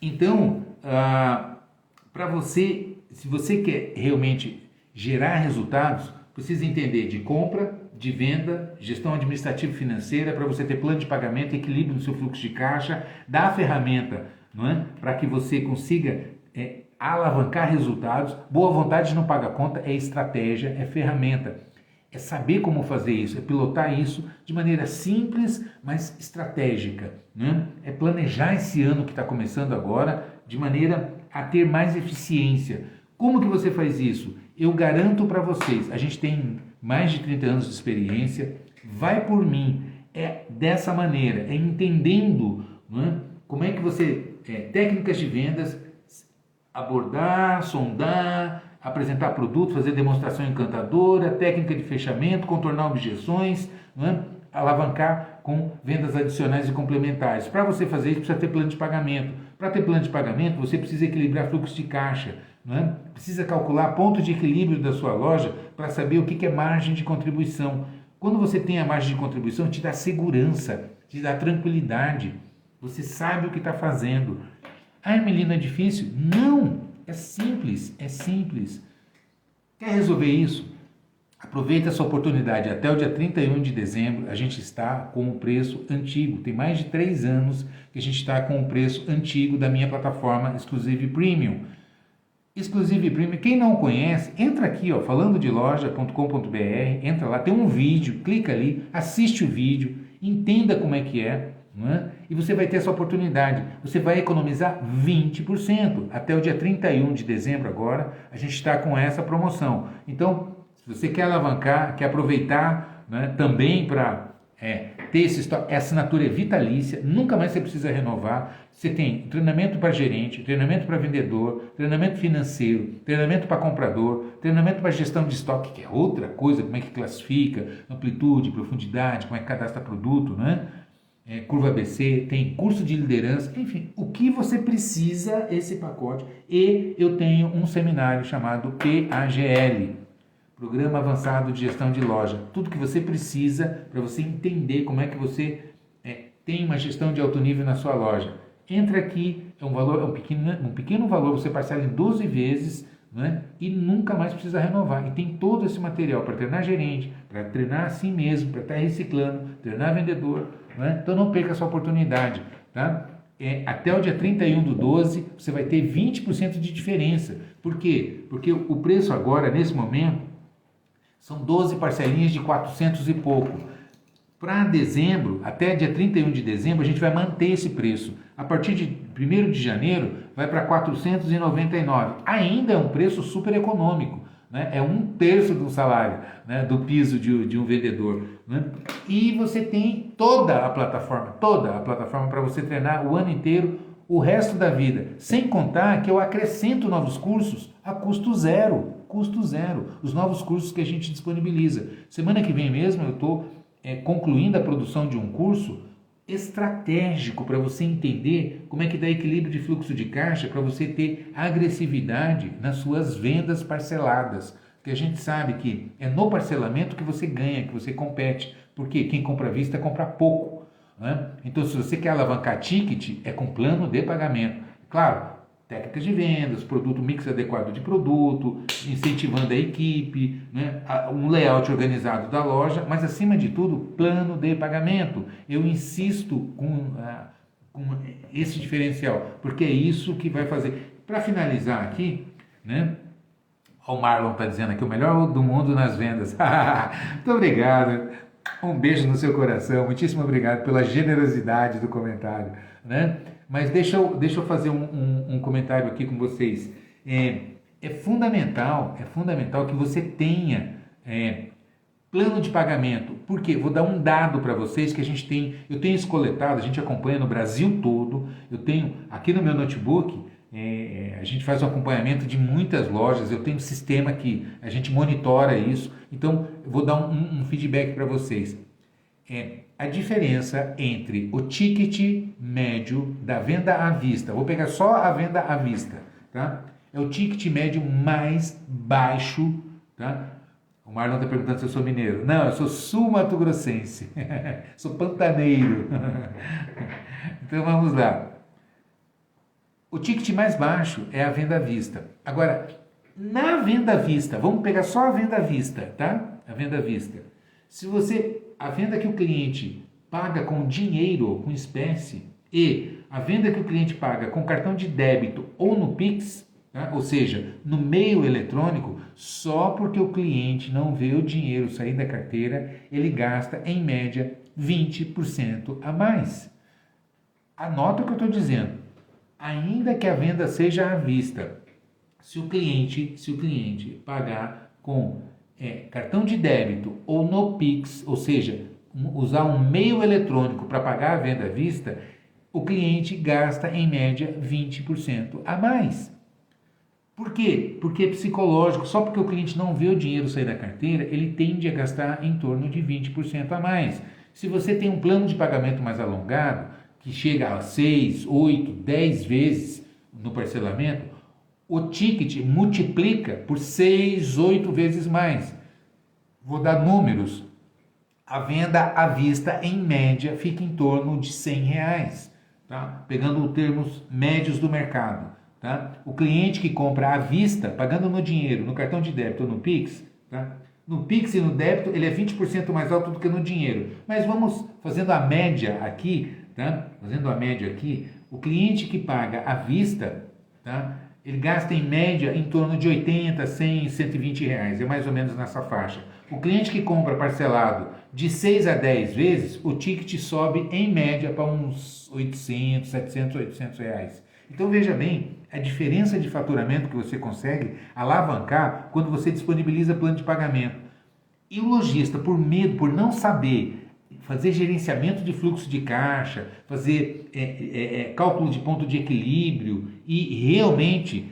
Então, para você, se você quer realmente gerar resultados, precisa entender de compra, de venda, gestão administrativa e financeira, para você ter plano de pagamento, equilíbrio no seu fluxo de caixa, dar a ferramenta, não é? Para que você consiga alavancar resultados. Boa vontade não paga conta, é estratégia, é ferramenta. É saber como fazer isso, é pilotar isso de maneira simples, mas estratégica, né? É planejar esse ano que está começando agora de maneira a ter mais eficiência. Como que você faz isso? Eu garanto para vocês, a gente tem mais de 30 anos de experiência, vai por mim, é dessa maneira, é entendendo, né, como é que você, técnicas de vendas, abordar, sondar, apresentar produto, fazer demonstração encantadora, técnica de fechamento, contornar objeções, né? Alavancar com vendas adicionais e complementares. Para você fazer isso, precisa ter plano de pagamento. Para ter plano de pagamento, você precisa equilibrar fluxo de caixa, né? Precisa calcular ponto de equilíbrio da sua loja para saber o que é margem de contribuição. Quando você tem a margem de contribuição, te dá segurança, te dá tranquilidade. Você sabe o que está fazendo. Ah, Melina, é difícil? Não! É simples, é simples. Quer resolver isso? Aproveita essa oportunidade. Até o dia 31 de dezembro, a gente está com o preço antigo. Tem mais de 3 anos que a gente está com o preço antigo da minha plataforma Exclusive Premium. Exclusive Premium, quem não conhece, entra aqui, ó, falandodeloja.com.br, entra lá, tem um vídeo, clica ali, assiste o vídeo, entenda como é que é, né? E você vai ter essa oportunidade. Você vai economizar 20%. Até o dia 31 de dezembro agora, a gente está com essa promoção. Então, se você quer alavancar, quer aproveitar, né, também para ter esse estoque, a assinatura é vitalícia, nunca mais você precisa renovar. Você tem treinamento para gerente, treinamento para vendedor, treinamento financeiro, treinamento para comprador, treinamento para gestão de estoque, que é outra coisa, como é que classifica, amplitude, profundidade, como é que cadastra produto, né? Curva ABC, tem curso de liderança, enfim, o que você precisa, esse pacote. E eu tenho um seminário chamado PAGL, Programa Avançado de Gestão de Loja. Tudo que você precisa para você entender como é que você tem uma gestão de alto nível na sua loja. Entra aqui, é um pequeno valor, você parcela em 12 vezes, né? E nunca mais precisa renovar. E tem todo esse material para treinar gerente, para treinar assim mesmo, para estar reciclando, treinar vendedor, né? Então não perca essa oportunidade, tá? Até o dia 31/12 você vai ter 20% de diferença. Por quê? Porque o preço agora, nesse momento, são 12 parcelinhas de 400 e pouco. Para dezembro, até dia 31 de dezembro, a gente vai manter esse preço. A partir de 1º de janeiro, vai para 499. Ainda é um preço super econômico, né? É 1/3 do salário, né, do piso de um vendedor, né? E você tem toda a plataforma para você treinar o ano inteiro, o resto da vida. Sem contar que eu acrescento novos cursos a custo zero. Custo zero. Os novos cursos que a gente disponibiliza. Semana que vem mesmo eu estou concluindo a produção de um curso estratégico para você entender como é que dá equilíbrio de fluxo de caixa, para você ter agressividade nas suas vendas parceladas. Porque a gente sabe que é no parcelamento que você ganha, que você compete. Porque quem compra à vista compra pouco, né? Então, se você quer alavancar ticket, é com plano de pagamento. Claro, técnicas de vendas, produto mix adequado de produto, incentivando a equipe, né? Um layout organizado da loja, mas acima de tudo, plano de pagamento. Eu insisto com esse diferencial, porque é isso que vai fazer. Para finalizar aqui, né? O Marlon está dizendo aqui, o melhor do mundo nas vendas. Muito obrigado. Um beijo no seu coração. Muitíssimo obrigado pela generosidade do comentário, né? Mas deixa eu fazer um comentário aqui com vocês. É fundamental que você tenha plano de pagamento. Por quê? Vou dar um dado para vocês que eu tenho isso coletado, a gente acompanha no Brasil todo. Eu tenho aqui no meu notebook, a gente faz um acompanhamento de muitas lojas, eu tenho um sistema que a gente monitora isso. Então, eu vou dar um feedback para vocês. A diferença entre o ticket médio da venda à vista, vou pegar só a venda à vista, tá? É o ticket médio mais baixo, tá? O Marlon está perguntando se eu sou mineiro. Não, eu sou sul-mato-grossense, sou pantaneiro. Então vamos lá. O ticket mais baixo é a venda à vista. Agora, na venda à vista, vamos pegar só a venda à vista, tá? A venda à vista. A venda que o cliente paga com dinheiro, com espécie, e a venda que o cliente paga com cartão de débito ou no Pix, tá? Ou seja, no meio eletrônico, só porque o cliente não vê o dinheiro sair da carteira, ele gasta em média 20% a mais. Anota o que eu estou dizendo. Ainda que a venda seja à vista, se o cliente pagar com cartão de débito ou no Pix, ou seja, usar um meio eletrônico para pagar a venda à vista, o cliente gasta em média 20% a mais. Por quê? Porque é psicológico. Só porque o cliente não vê o dinheiro sair da carteira, ele tende a gastar em torno de 20% a mais. Se você tem um plano de pagamento mais alongado, que chega a 6, 8, 10 vezes no parcelamento, o ticket multiplica por 6, 8 vezes mais. Vou dar números. A venda à vista, em média, fica em torno de R$100, tá? Pegando os termos médios do mercado. Tá? O cliente que compra à vista, pagando no dinheiro, no cartão de débito ou no Pix, tá? No Pix e no débito ele é 20% mais alto do que no dinheiro. Mas vamos fazendo a média aqui, tá? Fazendo a média aqui, o cliente que paga à vista, tá? Ele gasta em média em torno de 80, 100, R$120, é mais ou menos nessa faixa. O cliente que compra parcelado de 6 a 10 vezes, o ticket sobe em média para uns 800, 700, R$800. Então veja bem, a diferença de faturamento que você consegue alavancar quando você disponibiliza plano de pagamento. E o lojista, por medo, por não saber fazer gerenciamento de fluxo de caixa, fazer cálculo de ponto de equilíbrio e realmente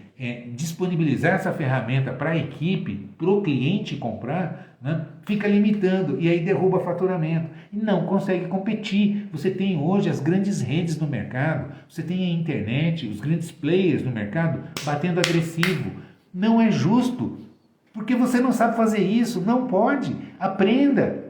disponibilizar essa ferramenta para a equipe, para o cliente comprar, né, fica limitando e aí derruba faturamento e não consegue competir. Você tem hoje as grandes redes no mercado, você tem a internet, os grandes players no mercado batendo agressivo. Não é justo, porque você não sabe fazer isso, não pode. Aprenda.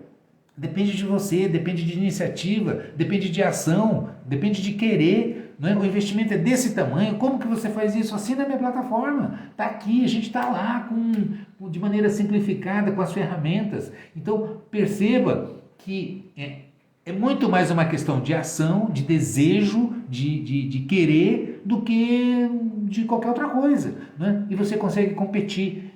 Depende de você, depende de iniciativa, depende de ação, depende de querer. Não é? O investimento é desse tamanho. Como que você faz isso? Assina a minha plataforma. Está aqui, a gente está lá de maneira simplificada com as ferramentas. Então perceba que é muito mais uma questão de ação, de desejo, de querer, do que de qualquer outra coisa. Né? E você consegue competir.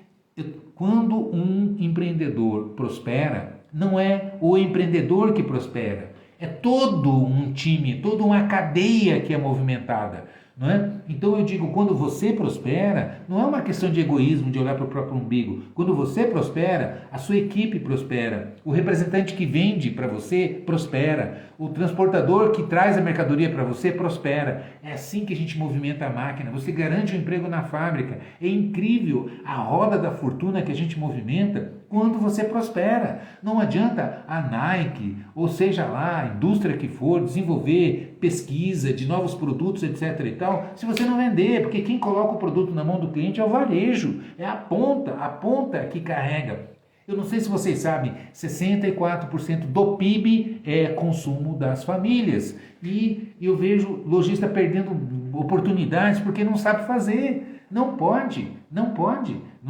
Quando um empreendedor prospera, não é o empreendedor que prospera, é todo um time, toda uma cadeia que é movimentada, não é? Então eu digo, quando você prospera, não é uma questão de egoísmo, de olhar para o próprio umbigo. Quando você prospera, a sua equipe prospera, o representante que vende para você prospera, o transportador que traz a mercadoria para você prospera. É assim que a gente movimenta a máquina. Você garante o emprego na fábrica. É incrível a roda da fortuna que a gente movimenta quando você prospera. Não adianta a Nike, ou seja lá, a indústria que for, desenvolver pesquisa de novos produtos, etc. e tal, se você não vender, porque quem coloca o produto na mão do cliente é o varejo, é a ponta que carrega. Eu não sei se vocês sabem, 64% do PIB é consumo das famílias. E eu vejo lojista perdendo oportunidades porque não sabe fazer. Não pode. Não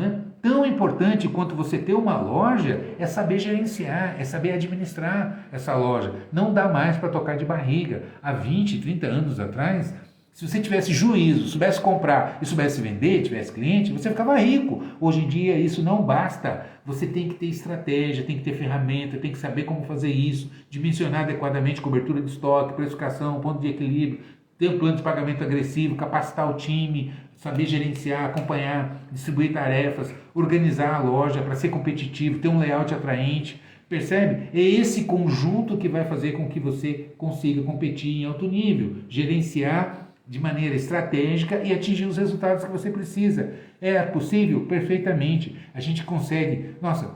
é? Tão importante quanto você ter uma loja é saber gerenciar, é saber administrar essa loja. Não dá mais para tocar de barriga. Há 20, 30 anos atrás, se você tivesse juízo, soubesse comprar e soubesse vender, tivesse cliente, você ficava rico. Hoje em dia isso não basta. Você tem que ter estratégia, tem que ter ferramenta, tem que saber como fazer isso, dimensionar adequadamente cobertura de estoque, precificação, ponto de equilíbrio, ter um plano de pagamento agressivo, capacitar o time, saber gerenciar, acompanhar, distribuir tarefas, organizar a loja para ser competitivo, ter um layout atraente. Percebe? É esse conjunto que vai fazer com que você consiga competir em alto nível, gerenciar de maneira estratégica e atingir os resultados que você precisa. É possível? Perfeitamente. A gente consegue. Nossa,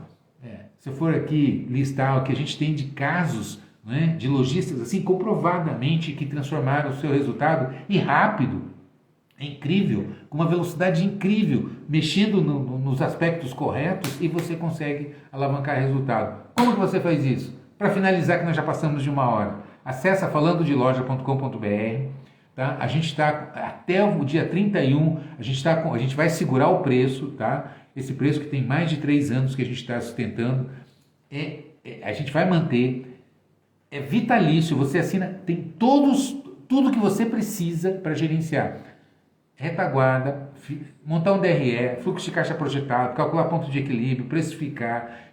se eu for aqui listar o que a gente tem de casos, né, de lojistas assim comprovadamente que transformaram o seu resultado e rápido, é incrível, com uma velocidade incrível, mexendo nos aspectos corretos e você consegue alavancar resultado. Como que você faz isso? Para finalizar, que nós já passamos de 1 hora, acessa falandodeloja.com.br, tá? A gente está até o dia 31, a gente vai segurar o preço, tá? Esse preço que tem mais de 3 anos que a gente está sustentando, a gente vai manter, é vitalício, você assina, tem tudo que você precisa para gerenciar. Retaguarda, montar um DRE, fluxo de caixa projetado, calcular ponto de equilíbrio, precificar,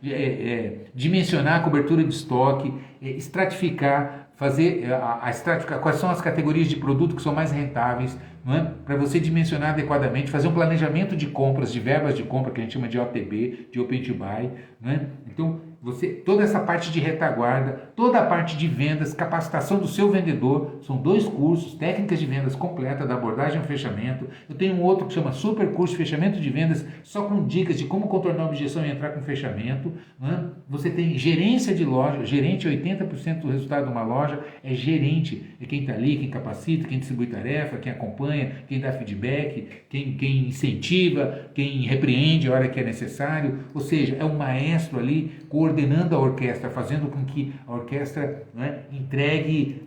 dimensionar a cobertura de estoque, estratificar, fazer estratificar quais são as categorias de produto que são mais rentáveis, não é? Para você dimensionar adequadamente, fazer um planejamento de compras, de verbas de compra, que a gente chama de OTB, de Open to Buy, não é? Então, toda essa parte de retaguarda, toda a parte de vendas, capacitação do seu vendedor, são 2 cursos, técnicas de vendas completa, da abordagem ao fechamento. Eu tenho um outro que chama Super Curso Fechamento de Vendas, só com dicas de como contornar a objeção e entrar com fechamento. Né? Você tem gerência de loja, gerente, 80% do resultado de uma loja é gerente, é quem está ali, quem capacita, quem distribui tarefa, quem acompanha, quem dá feedback, quem incentiva, quem repreende a hora que é necessário, ou seja, é um maestro ali coordenando a orquestra, fazendo com que a orquestra, né, entregue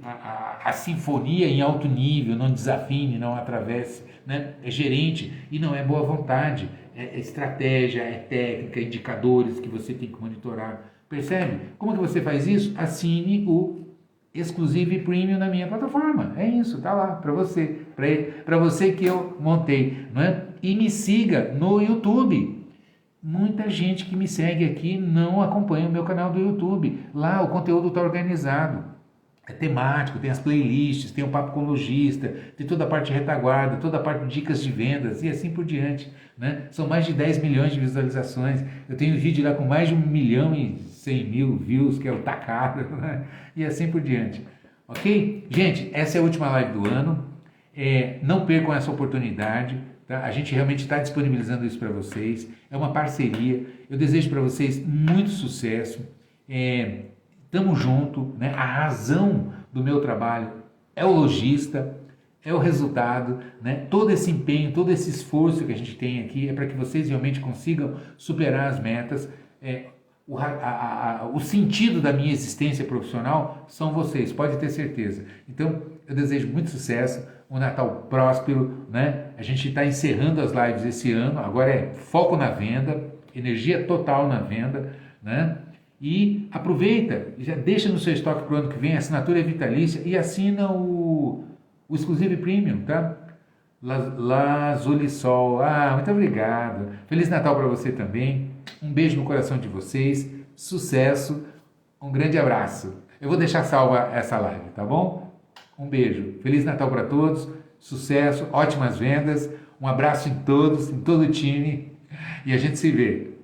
a sinfonia em alto nível, não desafine, não atravesse, né? É gerente e não é boa vontade, é estratégia, é técnica, indicadores que você tem que monitorar. Percebe? Como que você faz isso? Assine o Exclusive Premium na minha plataforma. É isso, tá lá para você, para você que eu montei, não é? E me siga no YouTube. Muita gente que me segue aqui não acompanha o meu canal do YouTube. Lá o conteúdo está organizado, é temático, tem as playlists, tem o Papo com Lojista, tem toda a parte de retaguarda, toda a parte de dicas de vendas e assim por diante, né? São mais de 10 milhões de visualizações. Eu tenho vídeo lá com mais de 1.100.000 views, que é o tacado, né? E assim por diante. Ok? Gente, essa é a última live do ano. Não percam essa oportunidade. Tá? A gente realmente está disponibilizando isso para vocês. É uma parceria. Eu desejo para vocês muito sucesso. Tamo junto, né? A razão do meu trabalho é o lojista, é o resultado, né? Todo esse empenho, todo esse esforço que a gente tem aqui é para que vocês realmente consigam superar as metas. O sentido da minha existência profissional são vocês, pode ter certeza. Então, eu desejo muito sucesso, um Natal próspero, né? A gente está encerrando as lives esse ano, agora é foco na venda, energia total na venda, né? E aproveita, já deixa no seu estoque para o ano que vem, a assinatura é vitalícia e assina o Exclusive Premium, tá? Lazulisol, muito obrigado. Feliz Natal para você também. Um beijo no coração de vocês, sucesso, um grande abraço. Eu vou deixar salva essa live, tá bom? Um beijo, Feliz Natal para todos, sucesso, ótimas vendas, um abraço em todos, em todo o time e a gente se vê.